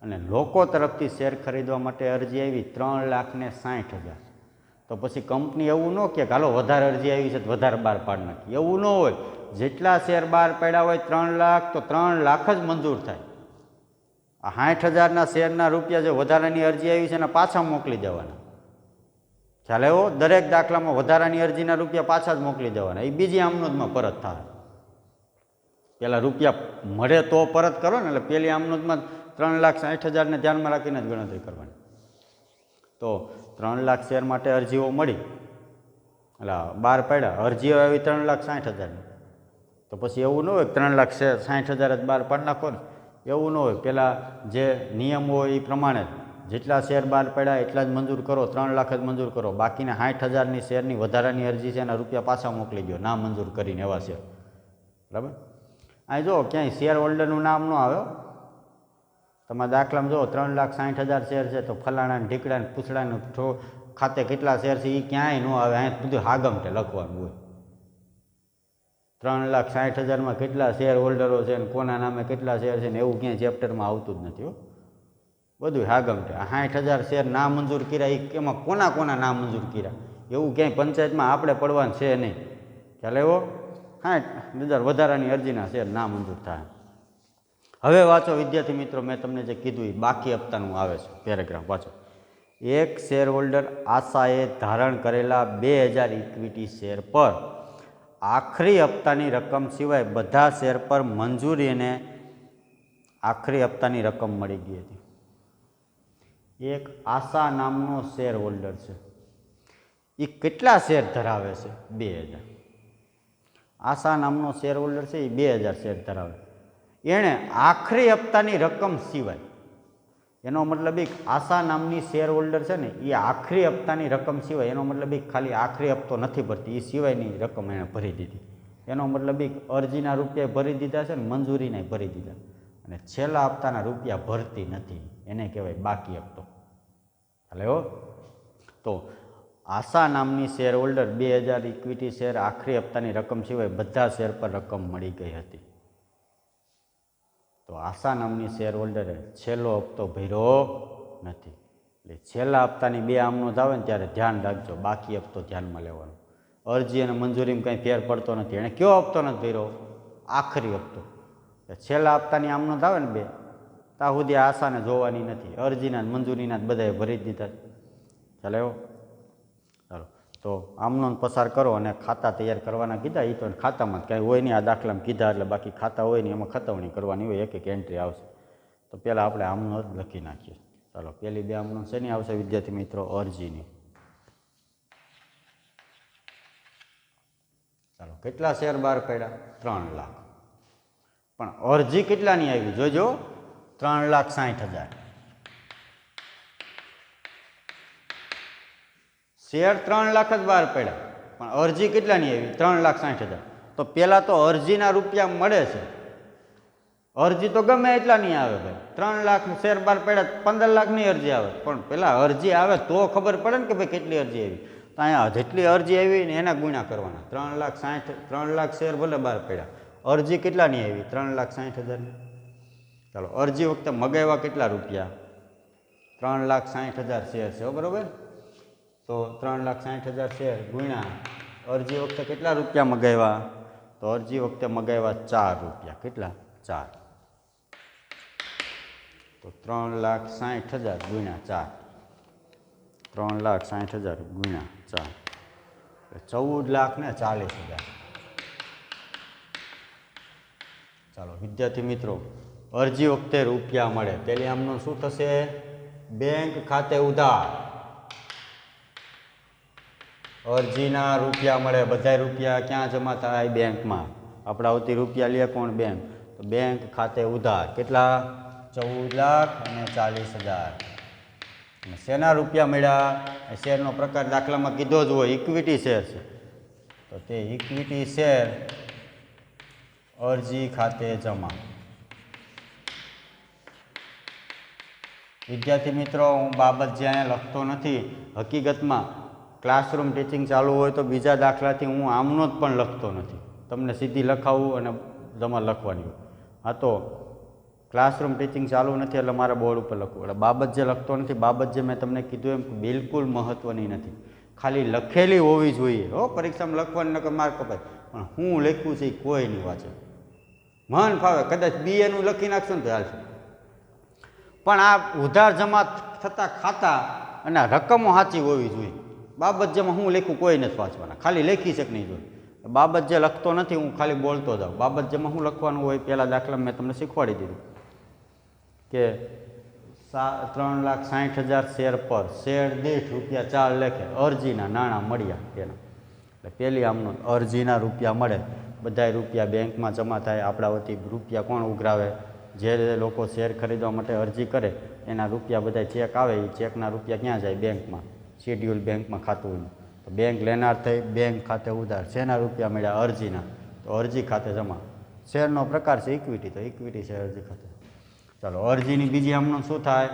અને લોકો તરફથી શેર ખરીદવા માટે અરજી આવી 3,60,000. તો પછી કંપની એવું ન કે હાલો વધારે અરજી આવી છે તો વધારે બહાર પાડી નાખી, એવું ન હોય. જેટલા શેર બહાર પડ્યા હોય 3 લાખ, તો 3 લાખ જ મંજૂર થાય. આ 60,000ના શેરના રૂપિયા જે વધારાની અરજી આવી છે એના પાછા મોકલી દેવાના. ખ્યાલ આવ્યો? દરેક દાખલામાં વધારાની અરજીના રૂપિયા પાછા જ મોકલી દેવાના. એ બીજી આમનોંધમાં પરત થાય. પેલા રૂપિયા મળે તો પરત કરો ને, એટલે પેલી આમનોંધમાં 3,60,000ને ધ્યાનમાં રાખીને જ ગણતરી કરવાની. તો 3 લાખ શેર માટે અરજીઓ મળી, એટલે બહાર પાડ્યા, અરજીઓ આવી 3,60,000ની. તો પછી એવું ન હોય 3,60,000 જ બહાર પાડી નાખો ને, એવું ન હોય. પહેલાં જે નિયમ હોય એ પ્રમાણે જેટલા શેર બહાર પડ્યા એટલા જ મંજૂર કરો, 3 લાખ જ મંજૂર કરો. બાકીના 60,000ની શેરની વધારાની અરજી છે એના રૂપિયા પાછા મોકલી દો ના મંજૂર કરીને, એવા શેર, બરાબર. અહીં જો ક્યાંય શેર હોલ્ડરનું નામ ન આવે. તમારા દાખલામાં જો 3,60,000 શેર છે તો ફલાણા ઢીકડા ને પૂછડાને ખાતે કેટલા શેર છે એ ક્યાંય ન આવે. અહીં બધું હાગમટે લખવાનું હોય. 3,60,000માં કેટલા શેર હોલ્ડરો છે ને કોના નામે કેટલા શેર છે ને એવું ક્યાંય ચેપ્ટરમાં આવતું જ નથી હો. બધું હાગમટે. 60,000 શેર ના મંજૂર કર્યા એ એમાં કોના કોના ના મંજૂર કર્યા એવું ક્યાંય પંચાયતમાં આપણે પડવાનું છે નહીં. ખ્યાલ એવો 60,000 વધારાની અરજીના શેર ના મંજૂર થાય. હવે વાંચો વિદ્યાર્થી મિત્રો, મેં તમને જે કીધું એ બાકી હપ્તાનું આવે છે પેરેગ્રાફ વાંચો. એક શેર હોલ્ડર આશાએ ધારણ કરેલા 2,000 ઇક્વિટી શેર પર આખરી હપ્તાની રકમ સિવાય બધા શેર પર મંજૂરી અને આખરી હપ્તાની રકમ મળી ગઈ હતી. એક આશા નામનો શેર હોલ્ડર છે, એ કેટલા શેર ધરાવે છે? 2,000. આશા નામનો શેર હોલ્ડર છે એ 2,000 શેર ધરાવે. એણે આખરી હપ્તાની રકમ સિવાય, એનો મતલબ એક આશા નામની શેર હોલ્ડર છે ને એ આખરી હપ્તાની રકમ સિવાય, એનો મતલબ એક ખાલી આખરી હપ્તો નથી ભરતી, એ સિવાયની રકમ એણે ભરી દીધી. એનો મતલબ એક અરજીના રૂપિયા ભરી દીધા છે ને મંજૂરીના ભરી દીધા, અને છેલ્લા હપ્તાના રૂપિયા ભરતી નથી, એને કહેવાય બાકી હપ્તો. હાલે હો. તો આશા નામની શેર હોલ્ડર 2,000 ઇક્વિટી શેર આખરી હપ્તાની રકમ સિવાય બધા શેર પર રકમ મળી ગઈ હતી. તો આશા નામની શેર હોલ્ડરે છેલ્લો હપ્તો ભર્યો નથી. એટલે છેલ્લા હપ્તાની 2 આમનોંધ આવે ને ત્યારે ધ્યાન રાખજો, બાકી હપ્તો ધ્યાનમાં લેવાનો. અરજી અને મંજૂરીમાં કંઈ ફેર પડતો નથી. એણે કયો હપ્તો નથી ભર્યો? આખરી હપ્તો. છેલ્લા હપ્તાની આમનોંધ આવે ને 2, ત્યાં સુધી આશાને જોવાની નથી. અરજીના મંજૂરીના જ બધાએ ભરી જ દીધા. ચાલો એવો. ચાલો તો આમનોંધ પસાર કરો અને ખાતા તૈયાર કરવાના કીધા. એ તો ખાતામાં જ કાંઈ હોય નહીં, આ દાખલામાં કીધા એટલે બાકી ખાતા હોય નહીં, એમાં ખતવણી કરવાની હોય, એક એક એન્ટ્રી આવશે. તો પહેલાં આપણે આમનોંધ લખી નાખીએ. ચાલો પહેલી 2 આમનોંધ શેની આવશે વિદ્યાર્થી મિત્રો? અરજીની. ચાલો કેટલા શેર બહાર પડ્યા? 3 લાખ. પણ અરજી કેટલાની આવી જોજો? 3,60,000. શેર 3 લાખ જ બહાર પડ્યા, પણ અરજી કેટલાની આવી? 3,60,000. તો પહેલાં તો અરજીના રૂપિયા મળે છે. અરજી તો ગમે એટલા નહીં આવે ભાઈ, 3 લાખ શેર બહાર પડ્યા 15 લાખની અરજી આવે, પણ પહેલાં અરજી આવે તો ખબર પડે ને કે ભાઈ કેટલી અરજી આવી. તો અહીંયા જેટલી અરજી આવી ને એના ગુણ્યા કરવાના. 3 લાખ શેર ભલે બહાર પડ્યા, અરજી કેટલાની આવી? 3,60,000ની. ચાલો, અરજી વખતે મગાવ્યા કેટલા રૂપિયા? 3,60,000 શેર છે, બરાબર. તો 3,60,000 શેર ગુણ્યા અરજી વખતે કેટલા રૂપિયા મગાવ્યા? તો અરજી વખતે મગાવ્યા 4 રૂપિયા. કેટલા? 4. તો 3,60,000 ગુણ્યા 4, 3,60,000 ગુણ્યા 4, 14,40,000. ચાલો વિદ્યાર્થી મિત્રો, અરજી વખતે રૂપિયા મળે પેલી આમનું શું થશે? બેંક ખાતે ઉધાર. અરજીના રૂપિયા મળે, બધા રૂપિયા ક્યાં જમા થાય? બેંકમાં. આપણા વતી રૂપિયા લે કોણ? બેંક. તો બેંક ખાતે ઉધાર કેટલા? 14,40,000. અને શેના રૂપિયા મળ્યા? શેરનો પ્રકાર દાખલામાં કીધો જ હોય, ઇક્વિટી શેર છે. તો તે ઇક્વિટી શેર અરજી ખાતે જમા. વિદ્યાર્થી મિત્રો, હું બાબત જે અહીંયા લખતો નથી, હકીકતમાં ક્લાસરૂમ ટીચિંગ ચાલુ હોય તો બીજા દાખલાથી હું આમનો જ પણ લખતો નથી. તમને સીધી લખાવું અને જમા લખવાની. હા, તો ક્લાસરૂમ ટીચિંગ ચાલુ નથી એટલે મારે બોર્ડ ઉપર લખવું. એટલે બાબત જે લખતો નથી, બાબત જે મેં તમને કીધું એમ બિલકુલ મહત્ત્વની નથી, ખાલી લખેલી હોવી જોઈએ. હો, પરીક્ષામાં લખવાની નકર માર્ક કપાય, પણ હું લખ્યું છે એ કોઈ નહીં વાંચે. મન ફાવે કદાચ બીએનું લખી નાખશો ને તો હાલશે, પણ આ ઉધાર જમા થતા ખાતા અને રકમો સાચી હોવી જોઈએ. બાબત જેમાં હું લખું કોઈ નથી વાંચવાના, ખાલી લખી શક નહીં જોઈએ. બાબત જે લખતો નથી, હું ખાલી બોલતો જાઉં. બાબત જેમાં શું લખવાનું હોય, પહેલાં દાખલા મેં તમને શીખવાડી દીધું કે 3,60,000 શેર પર શેર દીઠ ₹4 લેખે અરજીના નાણાં મળ્યા તેના. એટલે પહેલી આમનો અરજીના રૂપિયા મળે, બધા રૂપિયા બેંકમાં જમા થાય. આપણા વતી રૂપિયા કોણ ઉઘરાવે? જે લોકો શેર ખરીદવા માટે અરજી કરે એના રૂપિયા બધા ચેક આવે, એ ચેકના રૂપિયા ક્યાં જાય? બેંકમાં. શેડ્યુલ બેંકમાં ખાતું હોય તો બેંક લેનાર થઈ, બેંક ખાતે ઉધાર. શેના રૂપિયા મળ્યા? અરજીના. તો અરજી ખાતે જમા. શેરનો પ્રકાર છે ઇક્વિટી, તો ઇક્વિટી છે અરજી ખાતે. ચાલો, અરજીની બીજી આમનો શું થાય?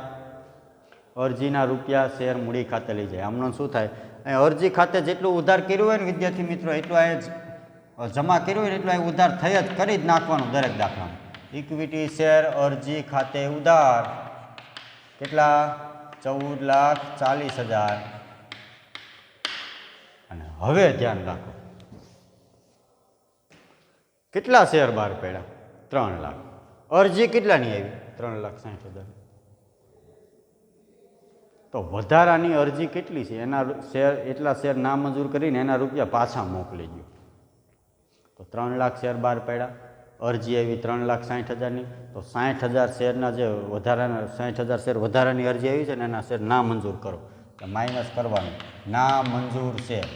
અરજીના રૂપિયા શેર મૂડી ખાતે લઈ જાય. આમનો શું થાય? અહીં અરજી ખાતે જેટલું ઉધાર કર્યું હોય ને વિદ્યાર્થી મિત્રો, એટલું અહીં જમા કર્યું હોય ને એટલું અહીં ઉધાર થઈ જ કરી જ નાખવાનું દરેક દાખલામાં. ઇક્વિટી શેર અરજી ખાતે ઉધાર કેટલા? 14,40,000. અને હવે ધ્યાન રાખો, કેટલા શેર બહાર પડ્યા? 3 લાખ. અરજી કેટલાની આવી? 3,60,000. તો વધારાની અરજી કેટલી છે? એના શેર એટલા શેર નામંજૂર કરીને એના રૂપિયા પાછા મોકલી ગયો. તો 3 લાખ શેર બહાર પડ્યા, અરજી આવી 3,60,000ની. તો 60,000 શેરના જે વધારાના 60,000 શેર વધારાની અરજી આવી છે ને એના શેર ના મંજૂર કરો. તો માઇનસ કરવાનું, ના મંજૂર શેર.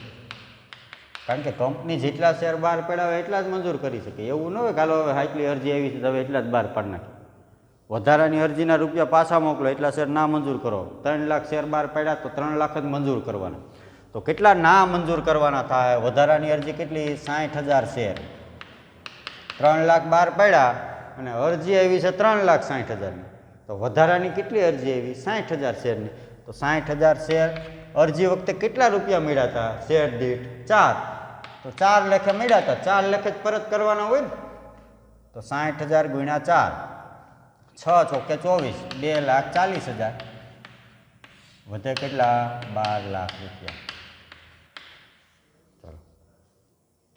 કારણ કે કંપની જેટલા શેર બહાર પડ્યા હોય એટલા જ મંજૂર કરી શકે. એવું ન હોય કે હાલો હવે આટલી અરજી આવી છે તો હવે એટલા જ બહાર પાડી નાખી. વધારાની અરજીના રૂપિયા પાછા મોકલો, એટલા શેર ના મંજૂર કરો. 3 લાખ શેર બહાર પડ્યા તો 3 લાખ જ મંજૂર કરવાના. તો કેટલા ના મંજૂર કરવાના થાય? વધારાની અરજી કેટલી? 60,000 શેર. 3 લાખ બહાર પડ્યા અને અરજી આવી છે 3,60,000ની. તો વધારાની કેટલી અરજી આવી? 60,000 શેરની. તો 60,000 શેર અરજી વખતે કેટલા રૂપિયા મળ્યા હતા? શેર દીઠ 4. તો 4 લેખે મળ્યા હતા, 4 લેખે જ પરત કરવાના હોય ને. તો 60,000 ગુણ્યા 4, 6 ચોકે 24, 2,40,000. વધે કેટલા? 12 લાખ રૂપિયા. ચલો,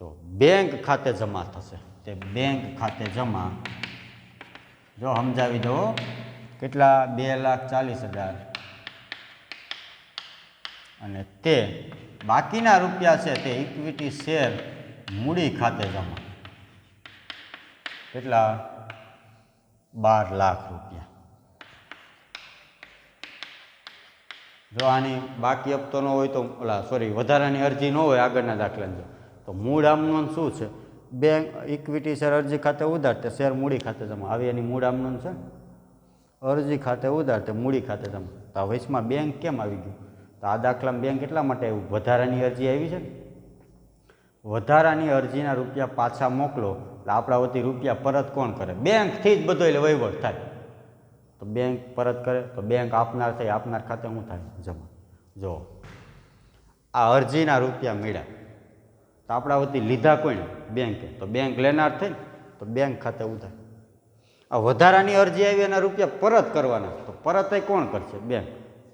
તો બેંક ખાતે જમા થશે. તે બેંક ખાતે જમા, જો સમજાવી દો, કેટલા? 2,40,000. અને તે બાકીના રૂપિયા છે તે ઇક્વિટી શેર મૂડી ખાતે જમા. કેટલા? 12 લાખ રૂપિયા. જો આની બાકી હપ્તો ન હોય તો વધારાની અરજી ન હોય આગળના દાખલાની, તો મૂળ આમનોંધ શું છે? બેંક ઇક્વિટી શેર અરજી ખાતે ઉધાર તે શેર મૂડી ખાતે જમા. આવી એની મૂળ આમનોંધ છે. અરજી ખાતે ઉધાર તે મૂડી ખાતે જમા. તો આ વચમાં બેંક કેમ આવી ગયું? તો આ દાખલામાં બેંક એટલા માટે આવ્યું, વધારાની અરજી આવી છે ને. વધારાની અરજીના રૂપિયા પાછા મોકલો એટલે આપણા વતી રૂપિયા પરત કોણ કરે? બેંકથી જ બધો એટલે વહીવટ થાય. તો બેંક પરત કરે તો બેંક આપનાર થાય, આપનાર ખાતે શું થાય? જમા. જો આ અરજીના રૂપિયા મળ્યા તો આપણા વતી લીધા કોઈને? બેંકે. તો બેંક લેનાર થાય તો બેંક ખાતે શું થાય? આ વધારાની અરજી આવી એના રૂપિયા પરત કરવાના તો પરત કોણ કરશે? બેંક.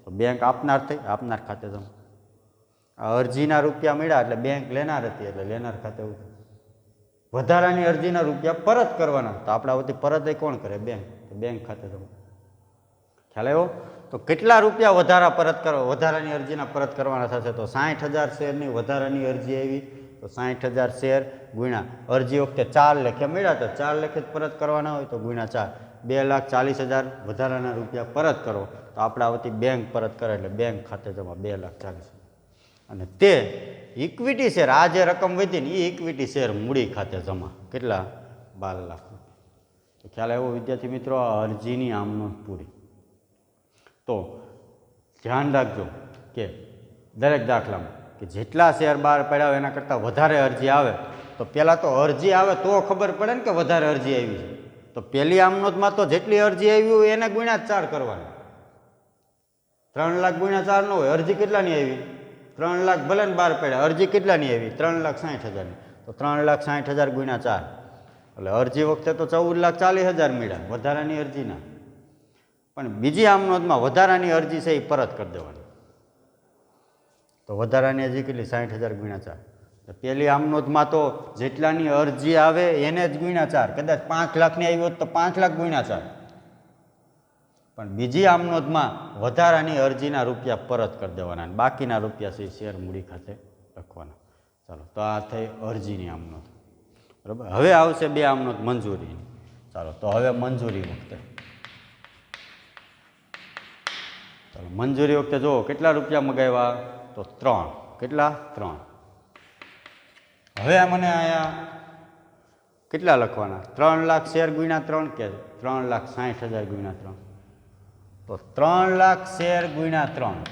તો બેંક આપનાર થઈ, આપનાર ખાતે જમા. આ અરજીના રૂપિયા મળ્યા એટલે બેંક લેનાર હતી એટલે લેનાર ખાતે એવું થાય. વધારાની અરજીના રૂપિયા પરત કરવાના તો આપણા વતી પરત કોણ કરે? બેંક. તો બેંક ખાતે જમા. ખ્યાલ આવ્યો? તો કેટલા રૂપિયા વધારાની અરજીના પરત કરવાના થશે? તો 60,000 શેરની વધારાની અરજી આવી તો 60,000 શેર ગુણ્યા અરજી વખતે 4 લેખે મળ્યા તો 4 લેખે જ પરત કરવાના હોય તો ગુણ્યા 4 2,40,000 વધારાના રૂપિયા પરત કરો તો આપણા વતી બેંક પરત કરે એટલે બેંક ખાતે જમા 2,40,000. અને તે ઇક્વિટી શેર આ જે રકમ વધી ને એ ઇક્વિટી શેર મૂડી ખાતે જમા. કેટલા? 12 લાખ. તો ખ્યાલ આવ્યો વિદ્યાર્થી મિત્રો? આ અરજીની આમનોંધ પૂરી. તો ધ્યાન રાખજો કે દરેક દાખલામાં કે જેટલા શેર બહાર પડ્યા હોય એના કરતાં વધારે અરજી આવે તો પહેલાં તો અરજી આવે તો ખબર પડે ને કે વધારે અરજી આવી છે. તો પહેલી આમનોંધમાં તો જેટલી અરજી આવી હોય એને ગુણ્યા 4 કરવાની. 3 લાખ ગુણ્યા 4 ન હોય. અરજી કેટલાની આવી? 3 લાખ ભલે ને બહાર પડ્યા. અરજી કેટલાની આવી? 3,60,000ની. તો 3,60,000 ગુણ્યા 4 એટલે અરજી વખતે તો 14,40,000 મળ્યા વધારાની અરજીના. પણ બીજી આમનોંધમાં વધારાની અરજી છે એ પરત કરી દેવાની. તો વધારાની અરજી કેટલી? 60,000 ગુણ્યા 4. પહેલી આમનોંધમાં તો જેટલાની અરજી આવે એને જ ગુણ્યા 4. કદાચ 5 લાખની આવી હોત તો 5 લાખ ગુણ્યા 4. પણ બીજી આમનોંધમાં વધારાની અરજીના રૂપિયા પરત કરી દેવાના, બાકીના રૂપિયા છે શેર મૂડી ખાતે લખવાના. ચાલો, તો આ થઈ અરજીની આમનોંધ. બરાબર. હવે આવશે બે આમનોંધ મંજૂરીની. ચાલો, તો હવે મંજૂરી વખતે ચાલો મંજૂરી વખતે જુઓ કેટલા રૂપિયા મગાવ્યા? તો 3. કેટલા? 3. હવે મને અહીંયા કેટલા લખવાના? 3 લાખ શેર ગુણ્યા 3 કે 3,60,000 ગુણ્યા 3? તો 3 લાખ શેર ગુણ્યા 3.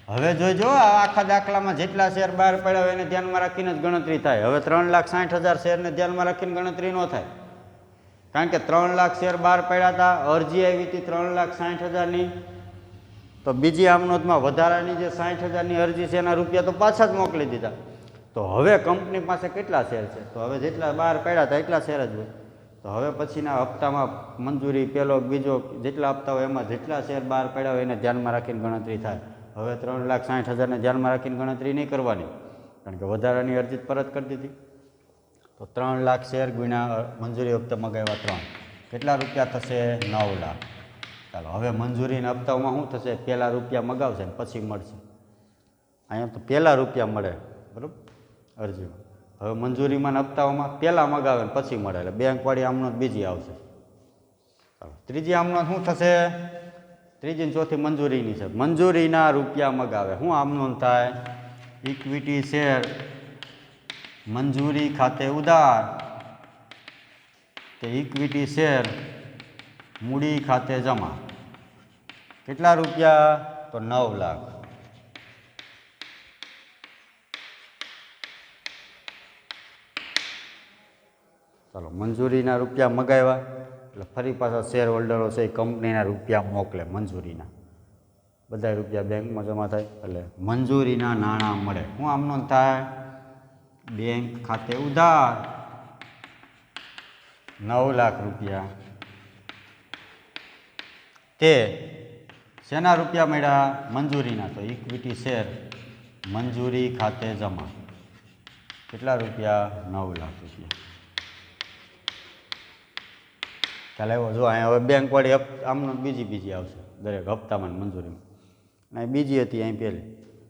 હવે જોઈજો આખા દાખલામાં જેટલા શેર બહાર પડ્યા હોય એને ધ્યાનમાં રાખીને જ ગણતરી થાય. હવે 3,60,000 શેરને ધ્યાનમાં રાખીને ગણતરી ન થાય, કારણ કે 3 લાખ શેર બહાર પડ્યા હતા. અરજી આવી હતી 3,60,000ની. તો બીજી આમનોંધમાં વધારાની જે 60,000ની અરજી છે એના રૂપિયા તો પાછા જ મોકલી દીધા. તો હવે કંપની પાસે કેટલા શેર છે? તો હવે જેટલા બહાર પડ્યા હતા એટલા શેર જ હોય. તો હવે પછીના હપ્તામાં મંજૂરી પહેલો બીજો જેટલા હપ્તા હોય એમાં જેટલા શેર બહાર પડ્યા હોય એને ધ્યાનમાં રાખીને ગણતરી થાય. હવે 3,60,000ને ધ્યાનમાં રાખીને ગણતરી નહીં કરવાની, કારણ કે વધારાની અરજી પરત કરી દીધી. તો 3 લાખ શેર ગુણ્યા મંજૂરી હપ્તા મગાવ્યા 3. કેટલા રૂપિયા થશે? 9 લાખ. ચાલો, હવે મંજૂરીના હપ્તાઓમાં શું થશે? પહેલાં રૂપિયા મગાવશે ને પછી મળશે. અહીંયા તો પહેલાં રૂપિયા મળે, બરાબર, અરજીમાં. હવે મંજૂરીમાં હપ્તાઓમાં પહેલાં મગાવે ને પછી મળે એટલે બેંકવાળી આમનોંધ બીજી આવશે. ચાલો, ત્રીજી આમનોંધ શું થશે? ત્રીજી ને ચોથી મંજૂરીની છે. મંજૂરીના રૂપિયા મગાવે શું આમનોંધ થાય? ઇક્વિટી શેર મંજૂરી ખાતે ઉધાર તે ઇક્વિટી શેર મૂડી ખાતે જમા. કેટલા રૂપિયા? તો 9 લાખ. ચાલો, મંજૂરીના રૂપિયા મગાવ્યા એટલે ફરી પાછા શેર હોલ્ડરો છે એ કંપનીના રૂપિયા મોકલે. મંજૂરીના બધા રૂપિયા બેંકમાં જમા થાય એટલે મંજૂરીના નાણાં મળે. શું આમનોંધ થાય? બેંક ખાતે ઉધાર 9 લાખ રૂપિયા. તે શેના રૂપિયા મળ્યા? મંજૂરીના. તો ઇક્વિટી શેર મંજૂરી ખાતે જમા. કેટલા રૂપિયા? 9 લાખ રૂપિયા. ખ્યાલ આવ્યો? જો અહીંયા હવે બેંકવાળી આમનોંધ બીજી આવશે દરેક હપ્તામાં મંજૂરીમાં. અને બીજી હતી અહીં પહેલી.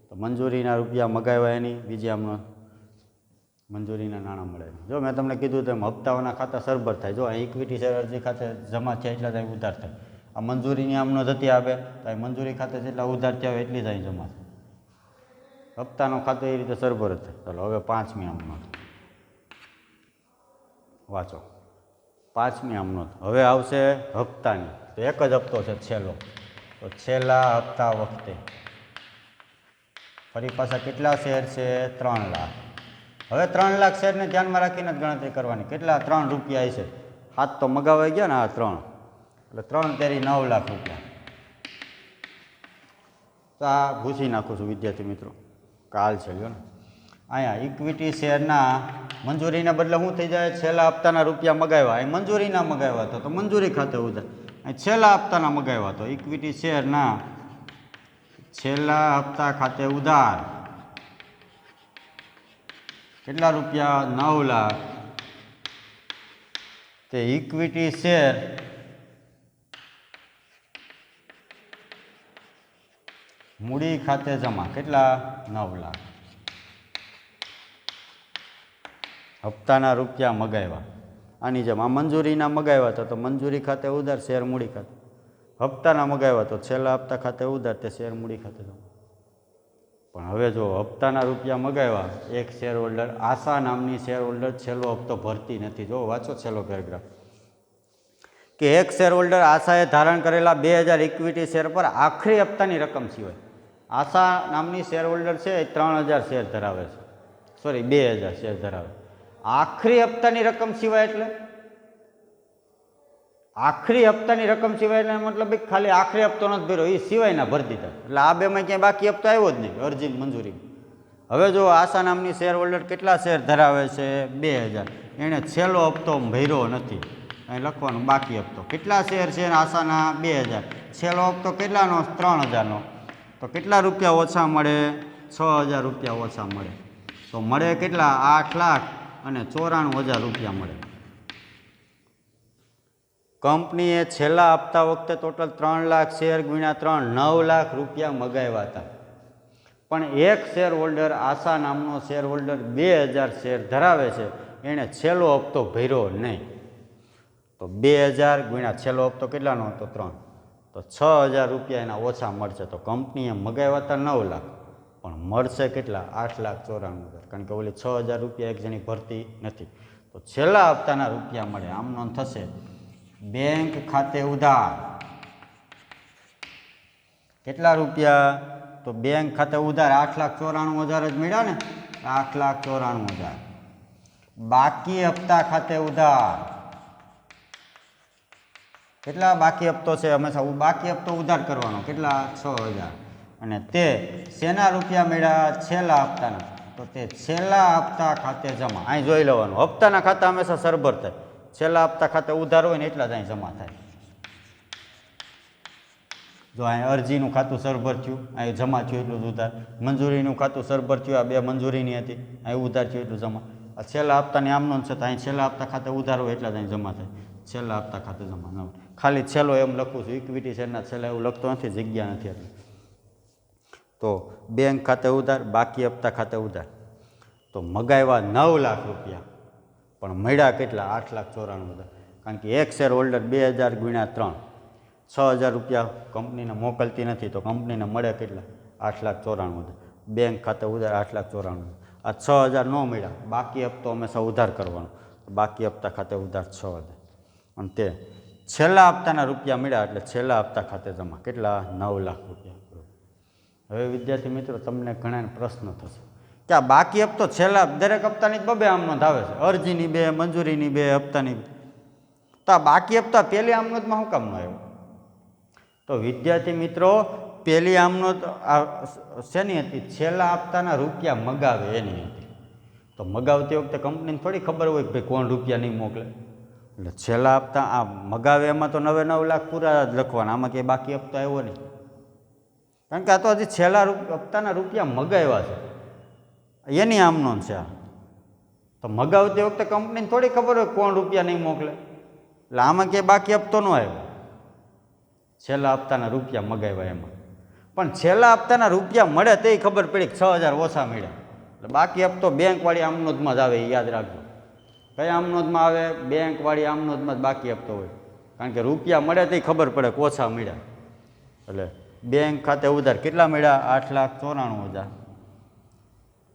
તો મંજૂરીના રૂપિયા મગાવ્યા એની બીજી આમનોંધ મંજૂરીના નાણાં મળે. જો મેં તમને કીધું તેમ હપ્તાઓના ખાતા સરભર થાય. જો અહીં ઇક્વિટી શેર અરજી ખાતે જમા થયા એટલા જ અહીં ઉધાર થાય. આ મંજૂરીની આમનોંધ હતી આવે તો અહીં મંજૂરી ખાતે જેટલા ઉધાર થયા હોય એટલી જ અહીં જમા થાય. હપ્તાનો ખાતો એ રીતે સરભર જ થાય. ચાલો, હવે 5મી આમનોંધ વાંચો. 5મી આમનોંધ હવે આવશે હપ્તાની. તો એક જ હપ્તો છે છેલ્લો. તો છેલ્લા હપ્તા વખતે ફરી પાછા કેટલા શેર છે? 3 લાખ. હવે 3 લાખ શેરને ધ્યાનમાં રાખીને જ ગણતરી કરવાની. કેટલા? 3 રૂપિયા છે. 7 તો મગાવાઈ ગયા ને, આ 3 એટલે 3 તેરી 9 લાખ રૂપિયા. તો આ ભૂસી નાખું છું વિદ્યાર્થી મિત્રો, કાલ છે લ્યો ને. અહીંયા ઇક્વિટી શેરના મંજૂરીના બદલે શું થઈ જાય? છેલ્લા હપ્તાના રૂપિયા મગાવ્યા, અહીં મંજૂરીના મગાવ્યા તો મંજૂરી ખાતે ઉધાર. અહીં છેલ્લા હપ્તાના મગાવ્યા તો ઇક્વિટી શેરના છેલ્લા હપ્તા ખાતે ઉધાર. કેટલા રૂપિયા? 9 લાખ. તે ઇક્વિટી શેર મૂડી ખાતે જમા. કેટલા? 9 લાખ. હપ્તાના રૂપિયા મગાવ્યા આની જેમ. આ મંજૂરીના મગાવ્યા હતા તો મંજૂરી ખાતે ઉધાર, શેર મૂડી ખાતે. હપ્તાના મગાવ્યા તો છેલ્લા હપ્તા ખાતે ઉધાર, તે શેર મૂડી ખાતે જમા. પણ હવે જો હપ્તાના રૂપિયા મગાવ્યા, એક શેર હોલ્ડર આશા નામની શેર હોલ્ડર છેલ્લો હપ્તો ભરતી નથી. જો વાંચો છેલ્લો પેરેગ્રાફ, કે એક શેર હોલ્ડર આશાએ ધારણ કરેલા 2000 ઇક્વિટી શેર પર આખરી હપ્તાની રકમ સિવાય. આશા નામની શેર હોલ્ડર છે એ 3000 શેર ધરાવે છે, સોરી 2000 શેર ધરાવે. આખરી હપ્તાની રકમ સિવાય એટલે આખરી હપ્તાની રકમ સિવાય એટલે મતલબ ખાલી આખરી હપ્તો નથી ભર્યો, એ સિવાયના ભરી દીધા. એટલે આ બેમાં ક્યાંય બાકી હપ્તો આવ્યો જ નહીં અરજી મંજૂરી. હવે જો આશા નામની શેર હોલ્ડર કેટલા શેર ધરાવે છે? 2000. એણે છેલ્લો હપ્તો ભર્યો નથી. અહીં લખવાનું બાકી હપ્તો. કેટલા શેર છે આશાના? 2000. છેલ્લો હપ્તો કેટલાનો? 3000નો. તો કેટલા રૂપિયા ઓછા મળે? 6000 રૂપિયા ઓછા મળે. તો મળે કેટલા? 8,94,000 રૂપિયા મળે. કંપનીએ છેલ્લા હપ્તા વખતે ટોટલ 3 લાખ શેર ગુણ્યા 3 9 લાખ રૂપિયા મગાવ્યા હતા. પણ એક શેર હોલ્ડર આશા નામનો શેર હોલ્ડર 2000 શેર ધરાવે છે, એણે છેલ્લો હપ્તો ભર્યો નહીં. તો 2000 ગુણ્યા છેલ્લો હપ્તો કેટલાનો હતો? 3. તો 6000 રૂપિયા એના ઓછા મળશે. તો કંપનીએ મગાવ્યા હતા 9 લાખ, પણ મળશે કેટલા? 8,94,000. કારણ કે ઓલી 6000 રૂપિયા એક જણી ભરતી નથી. તો છેલ્લા હપ્તાના રૂપિયા મળે. આમ નોંધ થશે બેંક ખાતે ઉધાર. કેટલા રૂપિયા? તો બેંક ખાતે ઉધાર 8,94,000 જ મળ્યા ને, 8,94,000. બાકી હપ્તા ખાતે ઉધાર કેટલા? બાકી હપ્તો છે હંમેશા બાકી હપ્તો ઉધાર કરવાનો. કેટલા? 6000. અને તે શેના રૂપિયા મળ્યા? છેલ્લા હપ્તાના. તો તે છેલ્લા હપ્તા ખાતે જમા. અહીં જોઈ લેવાનું, હપ્તાના ખાતા હંમેશા સરભર થાય. છેલ્લા હપ્તા ખાતે ઉધાર હોય ને એટલા જ અહીં જમા થાય. જો અહીં અરજીનું ખાતું સરભર થયું, અહીં જમા થયું એટલું જ ઉધાર. મંજૂરીનું ખાતું સરભર થયું, આ 2 મંજૂરીની હતી, અહીં ઉધાર થયું એટલું જમા. આ છેલ્લા હપ્તાની આમનો છે તો અહીં છેલ્લા હપ્તા ખાતે ઉધાર હોય એટલા જ અહીં જમા થાય. છેલ્લા હપ્તા ખાતે જમા ન. ખાલી છેલ્લો એમ લખું છું, ઇક્વિટી શેરના છેલ્લા એવું લખતો નથી, જગ્યા નથી એટલે. તો બેંક ખાતે ઉધાર, બાકી હપ્તા ખાતે ઉધાર. તો મગાવ્યા 9 લાખ રૂપિયા, પણ મળ્યા કેટલા? 8,94,000. કારણ કે એક શેર હોલ્ડર 2000 ગુણ્યા 3 6000 રૂપિયા કંપનીને મોકલતી નથી, તો કંપનીને મળે કેટલા? 8,94,000. બેંક ખાતે ઉધાર 8,94,000. આ 6000 ન મળ્યા, બાકી હપ્તો હંમેશા ઉધાર કરવાનો. બાકી હપ્તા ખાતે ઉધાર 6000. અને તે છેલ્લા હપ્તાના રૂપિયા મળ્યા એટલે છેલ્લા હપ્તા ખાતે જમા. કેટલા? 9 લાખ રૂપિયા. હવે વિદ્યાર્થી મિત્રો તમને ઘણા પ્રશ્ન થશે કે આ બાકી હપ્તો છેલ્લા દરેક હપ્તાની 2 આમ નોંધ આવે છે, અરજીની 2, મંજૂરીની 2, હપ્તાની 2. તો આ બાકી હપ્તા પહેલી આમ નોંધમાં શું કામ ન આવ્યો? તો વિદ્યાર્થી મિત્રો પહેલી આમ નોંધ શેની હતી? છેલ્લા હપ્તાના રૂપિયા મગાવે એની હતી. તો મગાવતી વખતે કંપનીને થોડી ખબર હોય કે ભાઈ કોણ રૂપિયા નહીં મોકલે. એટલે છેલ્લા હપ્તા આ મગાવે એમાં તો 9 લાખ પૂરા જ લખવાના, આમાં કંઈ બાકી હપ્તો આવ્યો નહીં. કારણ કે આ તો હજી છેલ્લા હપ્તાના રૂપિયા મગાવ્યા છે એની આમ નોંધ છે. તો મગાવતી વખતે કંપનીને થોડી ખબર હોય કોણ રૂપિયા નહીં મોકલે. એટલે આમાં ક્યાંય બાકી હપ્તો ન આવ્યો, છેલ્લા હપ્તાના રૂપિયા મગાવ્યા એમાં. પણ છેલ્લા હપ્તાના રૂપિયા મળે તે ખબર પડી કે 6000 ઓછા મળ્યા. એટલે બાકી હપ્તો બેંકવાળી આમનોંધમાં જ આવે, એ યાદ રાખજો. કઈ આમનોંધમાં આવે? બેંકવાળી આમનોંધમાં જ બાકી હપ્તો હોય. કારણ કે રૂપિયા મળે તે ખબર પડે કે ઓછા મળ્યા. એટલે બેંક ખાતે ઉધાર કેટલા મળ્યા? 8,94,000.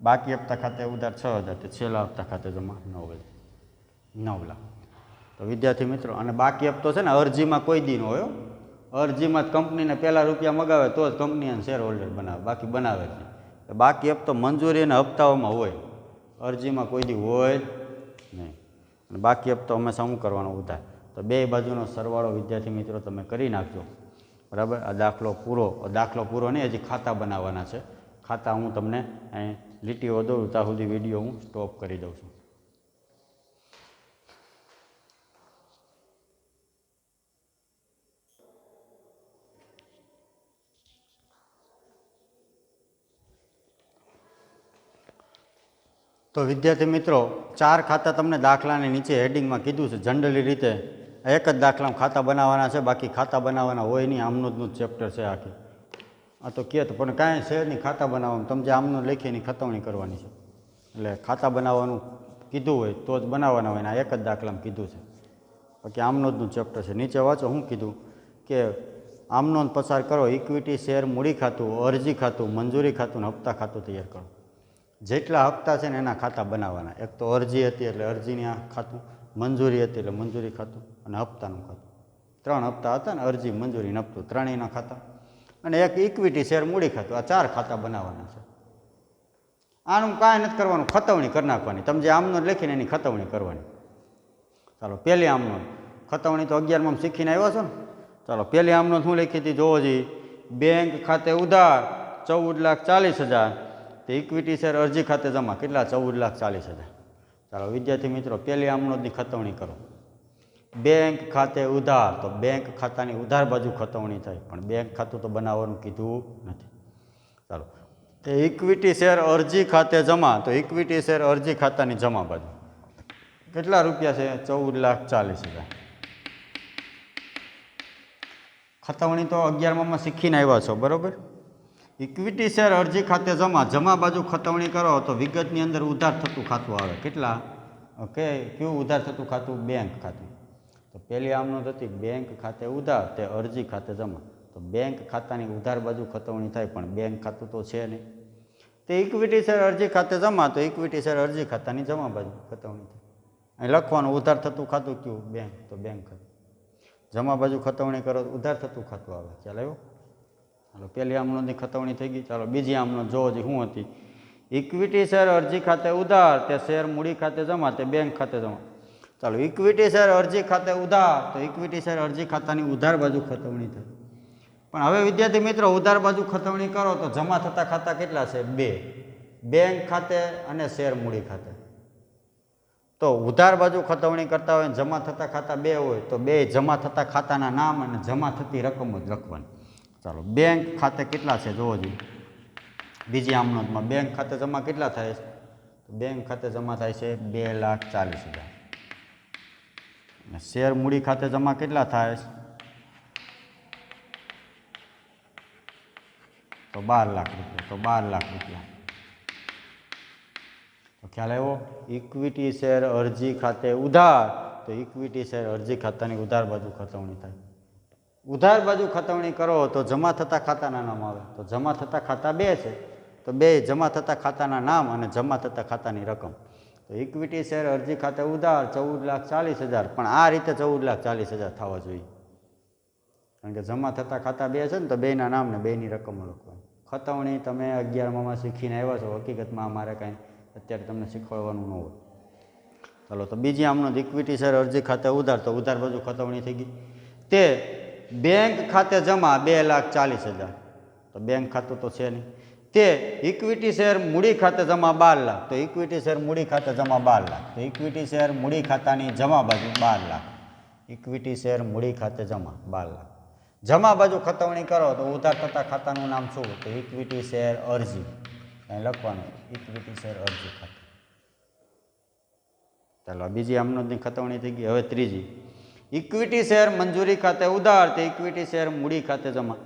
બાકી હપ્તા ખાતે ઉધાર 6000. તો છેલ્લા હપ્તા ખાતે જમા 9 લાખ. તો વિદ્યાર્થી મિત્રો, અને બાકી હપ્તો છે ને અરજીમાં કોઈ દી ન હોય. અરજીમાં જ કંપનીને પહેલાં રૂપિયા મગાવે તો જ કંપની શેર હોલ્ડર બનાવે, બાકી બનાવે જ નહીં. બાકી હપ્તો મંજૂરી અને હપ્તાઓમાં હોય. અરજીમાં કોઈ દી હોય નહીં. અને બાકી હપ્તો હંમેશા શું કરવાનો? ઉધાર. તો બે બાજુનો સરવાળો વિદ્યાર્થી મિત્રો તમે કરી નાખજો. બરાબર. આ દાખલો પૂરો નહીં, હજી ખાતા બનાવવાના છે. ખાતા હું તમને અહીં લીટીઓ દોરું ત્યાં સુધી વિડીયો હું સ્ટોપ કરી દઉં છું. તો વિદ્યાર્થી મિત્રો 4 ખાતા તમને દાખલાની નીચે હેડિંગમાં કીધું છે. જનરલી રીતે એક જ દાખલામાં ખાતા બનાવવાના છે, બાકી ખાતા બનાવવાના હોય નહીં. આમનું ચેપ્ટર છે આખી. આ તો કહે તો પણ કાંઈ છે નહીં ખાતા બનાવવાનું. તમે જે આમનું લખી એની ખતવણી કરવાની છે. એટલે ખાતા બનાવવાનું કીધું હોય તો જ બનાવવાના હોય ને. આ એક જ દાખલામાં કીધું છે. બાકી આમનોંધનું ચેપ્ટર છે. નીચે વાંચો શું કીધું કે આમનોંધ પસાર કરો. ઇક્વિટી શેર મૂડી ખાતું, અરજી ખાતું, મંજૂરી ખાતું ને હપ્તા ખાતું તૈયાર કરો. જેટલા હપ્તા છે ને એના ખાતા બનાવવાના. એક તો અરજી હતી એટલે અરજીની આ ખાતું, મંજૂરી હતી એટલે મંજૂરી ખાતું અને હપ્તાનું ખાતું. 3 હપ્તા હતા ને, અરજી, મંજૂરી ને હપ્તું, ત્રણેયના ખાતા. અને એક ઇક્વિટી શેર મૂડી ખાતું. આ 4 ખાતા બનાવવાના છે. આનું કાંઈ નથી કરવાનું, ખતવણી કરી નાખવાની. તમે જે આમનોંધ લખીને એની ખતવણી કરવાની. ચાલો પહેલી આમનોંધ. ખતવણી તો 11માં શીખીને આવ્યા છો ને. ચાલો પહેલી આમનોંધ શું લખી હતી જોવો જી. બેંક ખાતે ઉધાર 14,40,000, તો ઇક્વિટી શેર અરજી ખાતે જમા કેટલા? 14,40,000. ચાલો વિદ્યાર્થી મિત્રો પહેલી આમનોંધની ખતવણી કરો. બેંક ખાતે ઉધાર, તો બેંક ખાતાની ઉધાર બાજુ ખતવણી થાય, પણ બેંક ખાતું તો બનાવવાનું કીધું નથી. ચાલો ઇક્વિટી શેર અરજી ખાતે જમા, તો ઇક્વિટી શેર અરજી ખાતાની જમા બાજુ કેટલા રૂપિયા છે? 14,40,000. ખતવણી તો 11માં શીખીને આવ્યા છો, બરાબર. ઇક્વિટી શેર અરજી ખાતે જમા બાજુ ખતવણી કરો તો વિગતની અંદર ઉધાર થતું ખાતું આવે. કેટલા? ઓકે, કયું ઉધાર થતું ખાતું? બેંક ખાતું. તો પહેલી આમનોંધ હતી બેંક ખાતે ઉધાર, તે અરજી ખાતે જમા. તો બેંક ખાતાની ઉધાર બાજુ ખતવણી થાય, પણ બેંક ખાતું તો છે નહીં. તે ઇક્વિટી શેર અરજી ખાતે જમા, તો ઇક્વિટી શેર અરજી ખાતાની જમા બાજુ ખતવણી થાય. અહીં લખવાનું ઉધાર થતું ખાતું કયું? બેંક, તો બેંક ખાતું. જમા બાજુ ખતવણી કરો તો ઉધાર થતું ખાતું આવે. ચાલો આવ્યો. ચાલો પહેલી આમનોંધની ખતવણી થઈ ગઈ. ચાલો બીજી આમનોંધ જોવો જે શું હતી. ઇક્વિટી શેર અરજી ખાતે ઉધાર, તે શેર મૂડી ખાતે જમા, તે બેંક ખાતે જમા. ચાલો ઇક્વિટી શેર અરજી ખાતે ઉધાર, તો ઇક્વિટી શેર અરજી ખાતાની ઉધાર બાજુ ખતવણી થાય. પણ હવે વિદ્યાર્થી મિત્રો ઉધાર બાજુ ખતવણી કરો તો જમા થતા ખાતા કેટલા છે? 2. બેંક ખાતે અને શેર મૂડી ખાતે. તો ઉધાર બાજુ ખતવણી કરતા હોય જમા થતા ખાતા 2 હોય તો 2 જમા થતા ખાતાના નામ અને જમા થતી રકમ જ લખવાની. ચાલો બેંક ખાતે કેટલા છે જોવો જોઈએ. બીજી આમનોંધમાં બેંક ખાતે જમા કેટલા થાય છે? તો બેંક ખાતે જમા થાય છે 2,40,000. અને શેર મૂડી ખાતે જમા કેટલા થાય છે? તો 12 લાખ રૂપિયા. તો 12 લાખ રૂપિયા. તો ખ્યાલ આવ્યો. ઇક્વિટી શેર અરજી ખાતે ઉધાર, તો ઇક્વિટી શેર અરજી ખાતાની ઉધાર બાજુ ખતવણી થાય. ઉધાર બાજુ ખતવણી કરો તો જમા થતા ખાતાના નામ આવે. તો જમા થતા ખાતા 2 છે, તો 2 જમા થતા ખાતાના નામ અને જમા થતા ખાતાની રકમ. તો ઇક્વિટી શેર અરજી ખાતે ઉધાર 14,40,000, પણ આ રીતે 14,40,000 થવા જોઈએ. કારણ કે જમા થતા ખાતા 2 છે ને, તો 2ના નામ ને 2ની રકમો લખવાની. ખતવણી તમે 11માં શીખીને આવ્યા છો. હકીકતમાં અમારે કાંઈ અત્યારે તમને શીખવાડવાનું ન હોય. ચાલો તો બીજી આમનોંધ ઇક્વિટી શેર અરજી ખાતે ઉધાર, તો ઉધાર બાજુ ખતવણી થઈ ગઈ. તે બેંક ખાતે જમા 2,40,000, તો બેંક ખાતું તો છે નહીં. તે ઇક્વિટી શેર મૂડી ખાતે જમા 12 લાખ, તો ઇક્વિટી શેર મૂડી ખાતે જમા 12 લાખ. તો ઇક્વિટી શેર મૂડી ખાતાની જમા બાજુ 12 લાખ. ઇક્વિટી શેર મૂડી ખાતે જમા 12 લાખ. જમા બાજુ ખતવણી કરો તો ઉધાર થતા ખાતાનું નામ શું? તો ઇક્વિટી શેર અરજી. અહીં લખવાનું ઇક્વિટી શેર અરજી ખાતે. ચાલો બીજી આમનોંધની ખતવણી થઈ ગઈ. હવે ત્રીજી ઇક્વિટી શેર મંજૂરી ખાતે ઉધાર, તે ઇક્વિટી શેર મૂડી ખાતે જમા.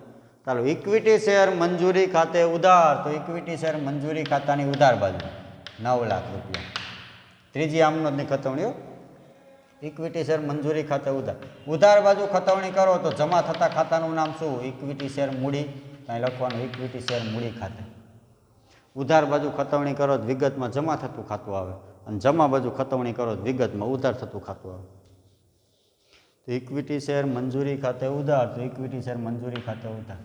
ચાલો ઇક્વિટી શેર મંજૂરી ખાતે ઉધાર, તો ઇક્વિટી શેર મંજૂરી ખાતાની ઉધાર બાજુ 9 લાખ રૂપિયા. ત્રીજી આમનોંધની ખતવણીઓ ઇક્વિટી શેર મંજૂરી ખાતે ઉધાર. ઉધાર બાજુ ખતવણી કરો તો જમા થતા ખાતાનું નામ શું? ઇક્વિટી શેર મૂડી. અહીં લખવાનું ઇક્વિટી શેર મૂડી ખાતે. ઉધાર બાજુ ખતવણી કરો તો વિગતમાં જમા થતું ખાતું આવે, અને જમા બાજુ ખતવણી કરો તો વિગતમાં ઉધાર થતું ખાતું આવે. તો ઇક્વિટી શેર મંજૂરી ખાતે ઉધાર, તો ઇક્વિટી શેર મંજૂરી ખાતે ઉધાર.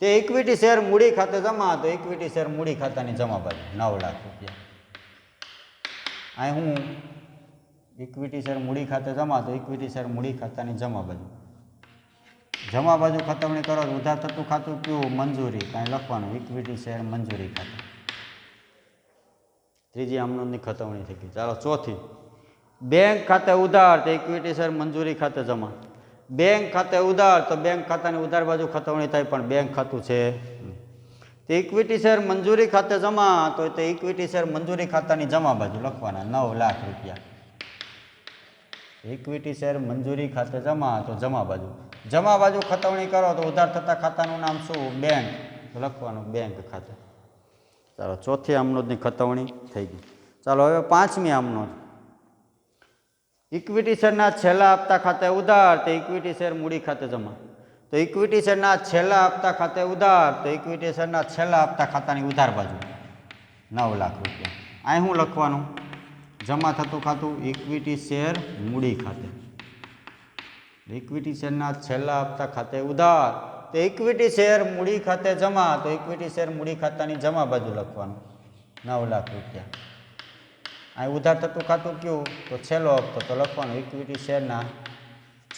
તે ઇક્વિટી શેર મૂડી ખાતે જમા, તો ઇક્વિટી શેર મૂડી ખાતાની જમા બાજુ 9 લાખ રૂપિયા. અહીં હું ઇક્વિટી શેર મૂડી ખાતે જમા, તો ઇક્વિટી શેર મૂડી ખાતાની જમા બાજુ. જમા બાજુ ખતવણી કરો તો ઉધાર થતું ખાતું કયું? મંજૂરી. કાંઈ લખવાનું ઇક્વિટી શેર મંજૂરી ખાતું. ત્રીજી આમનોંધની ખતવણી થઈ ગઈ. ચાલો ચોથી, બેંક ખાતે ઉધાર તો ઇક્વિટી શેર મંજૂરી ખાતે જમા. બેંક ખાતે ઉધાર તો બેંક ખાતાની ઉધાર બાજુ ખતવણી થાય, પણ બેંક ખાતું છે તે ઇક્વિટી શેર મંજૂરી ખાતે જમા, તો તે ઇક્વિટી શેર મંજૂરી ખાતાની જમા બાજુ લખવાના 9 લાખ રૂપિયા. ઇક્વિટી શેર મંજૂરી ખાતે જમા, તો જમા બાજુ. જમા બાજુ ખતવણી કરો તો ઉધાર થતા ખાતાનું નામ શું? બેંક. તો લખવાનું બેંક ખાતે. ચાલો ચોથી આમનોંધની ખતવણી થઈ ગઈ. ચાલો હવે પાંચમી આમનોંધ. ઇક્વિટી શેરના છેલ્લા હપ્તા ખાતે ઉધાર તો ઇક્વિટી શેર મૂડી ખાતે જમા. તો ઇક્વિટી શેરના છેલ્લા હપ્તા ખાતે ઉધાર તો ઇક્વિટી શેરના છેલ્લા હપ્તા ખાતાની ઉધાર બાજુ 9 લાખ રૂપિયા. અહીં શું લખવાનું? જમા થતું ખાતું ઇક્વિટી શેર મૂડી ખાતે. ઇક્વિટી શેરના છેલ્લા હપ્તા ખાતે ઉધાર તો ઇક્વિટી શેર મૂડી ખાતે જમા, તો ઇક્વિટી શેર મૂડી ખાતાની જમા બાજુ લખવાનું 9 લાખ રૂપિયા. અહીં ઉધાર થતું ખાતું કયું? તો છેલ્લો હપ્તો, તો લખવાનું ઇક્વિટી શેરના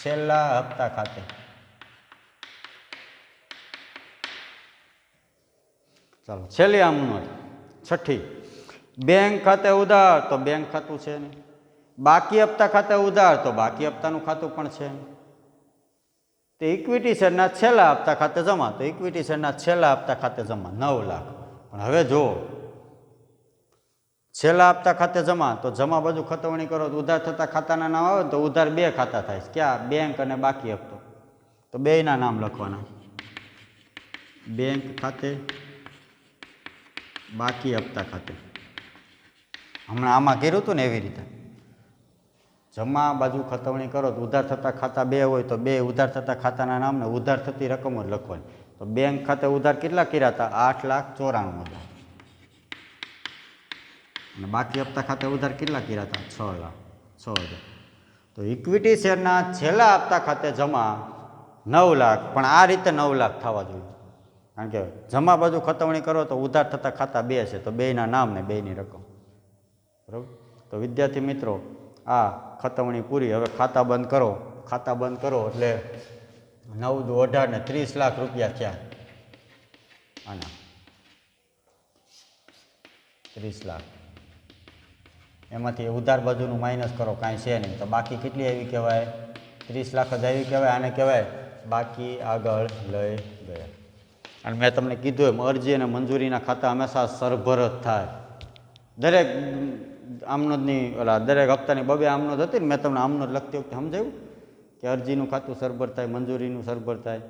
છેલ્લા હપ્તા ખાતે. ચાલો છેલ્લી આમનોંધ છઠ્ઠી, બેંક ખાતે ઉધાર તો બેંક ખાતું છે ને. બાકી હપ્તા ખાતે ઉધાર તો બાકી હપ્તાનું ખાતું પણ છે. તો ઇક્વિટી શેરના છેલ્લા હપ્તા ખાતે જમા, તો ઇક્વિટી શેરના છેલ્લા હપ્તા ખાતે જમા 9 લાખ. પણ હવે જો છેલ્લા હપ્તા ખાતે જમા, તો જમા બાજુ ખતવણી કરો તો ઉધાર થતા ખાતાના નામ આવે તો ઉધાર 2 ખાતા થાય. ક્યાં? બેંક અને બાકી હપ્તો. તો બેયના નામ લખવાના, બેંક ખાતે, બાકી હપ્તા ખાતે. હમણાં આમાં કર્યું હતું ને એવી રીતે. જમા બાજુ ખતવણી કરો તો ઉધાર થતા ખાતા 2 હોય તો 2 ઉધાર થતા ખાતાના નામને ઉધાર થતી રકમ જ લખવાની. તો બેંક ખાતે ઉધાર કેટલા કર્યા હતા? 8,94,000. અને બાકી હપ્તા ખાતે ઉધાર કેટલા કર્યા હતા? 6,00,000. તો ઇક્વિટી શેરના છેલ્લા હપ્તા ખાતે જમા 9 લાખ, પણ આ રીતે 9 લાખ થવા જોઈએ. કારણ કે જમા બાજુ ખતવણી કરો તો ઉધાર થતા ખાતા 2 છે, તો બેયના નામ ને બેયની રકમ. બરાબર. તો વિદ્યાર્થી મિત્રો, આ ખતવણી પૂરી. હવે ખાતા બંધ કરો. ખાતા બંધ કરો એટલે 9 દુ 18 ને 30 લાખ રૂપિયા થયા. આના 30 લાખ. એમાંથી ઉધાર બાજુનું માઇનસ કરો, કાંઈ છે નહીં, તો બાકી કેટલી આવી કહેવાય? 30 લાખ જ આવી કહેવાય. આને કહેવાય બાકી આગળ લઈ ગયા. અને મેં તમને કીધું એમ અરજી અને મંજૂરીના ખાતા હંમેશા સરભર જ થાય. દરેક આમનોંધની દરેક હપ્તાની 2 આમનોંધ હતી ને, મેં તમને આમનોંધ લખતી વખતે સમજાવ્યું કે અરજીનું ખાતું સરભર થાય, મંજૂરીનું સરભર થાય.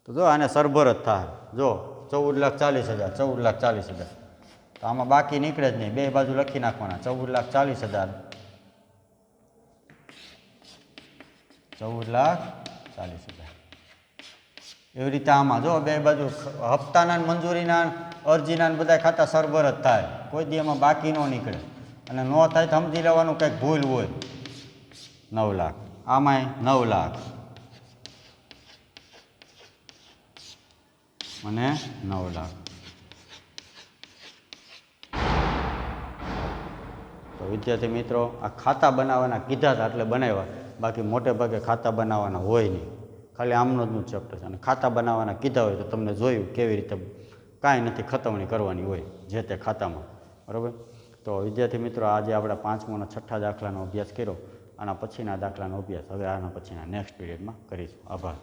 તો જો આને સરભર જ થાય. જો 14,40,000, 14,40,000. તો આમાં બાકી નીકળે જ નહીં. 2 બાજુ લખી નાખવાના 14,40,000, 14,40,000. એવી રીતે આમાં જો 2 બાજુ હપ્તાના મંજૂરીના અરજીના બધા ખાતા સરભર જ થાય. કોઈ દી એમાં બાકી ન નીકળે. અને ન થાય તો સમજી લેવાનું કંઈક ભૂલ હોય. 9 લાખ. આમાંય 9 લાખ અને 9 લાખ. તો વિદ્યાર્થી મિત્રો, આ ખાતા બનાવવાના કીધા હતા એટલે બનાવ્યા. બાકી મોટે ભાગે ખાતા બનાવવાના હોય નહીં. ખાલી આમનોંધનું જ ચેપ્ટર છે. અને ખાતા બનાવવાના કીધા હોય તો તમને જોયું કેવી રીતે કાંઈ નથી, ખતવણી કરવાની હોય જે તે ખાતામાં. બરાબર. તો વિદ્યાર્થી મિત્રો, આજે આપણે 5મો અને 6ઠ્ઠા દાખલાનો અભ્યાસ કર્યો. આના પછીના દાખલાનો અભ્યાસ હવે આના પછીના નેક્સ્ટ પીરિયડમાં કરીશું. આભાર.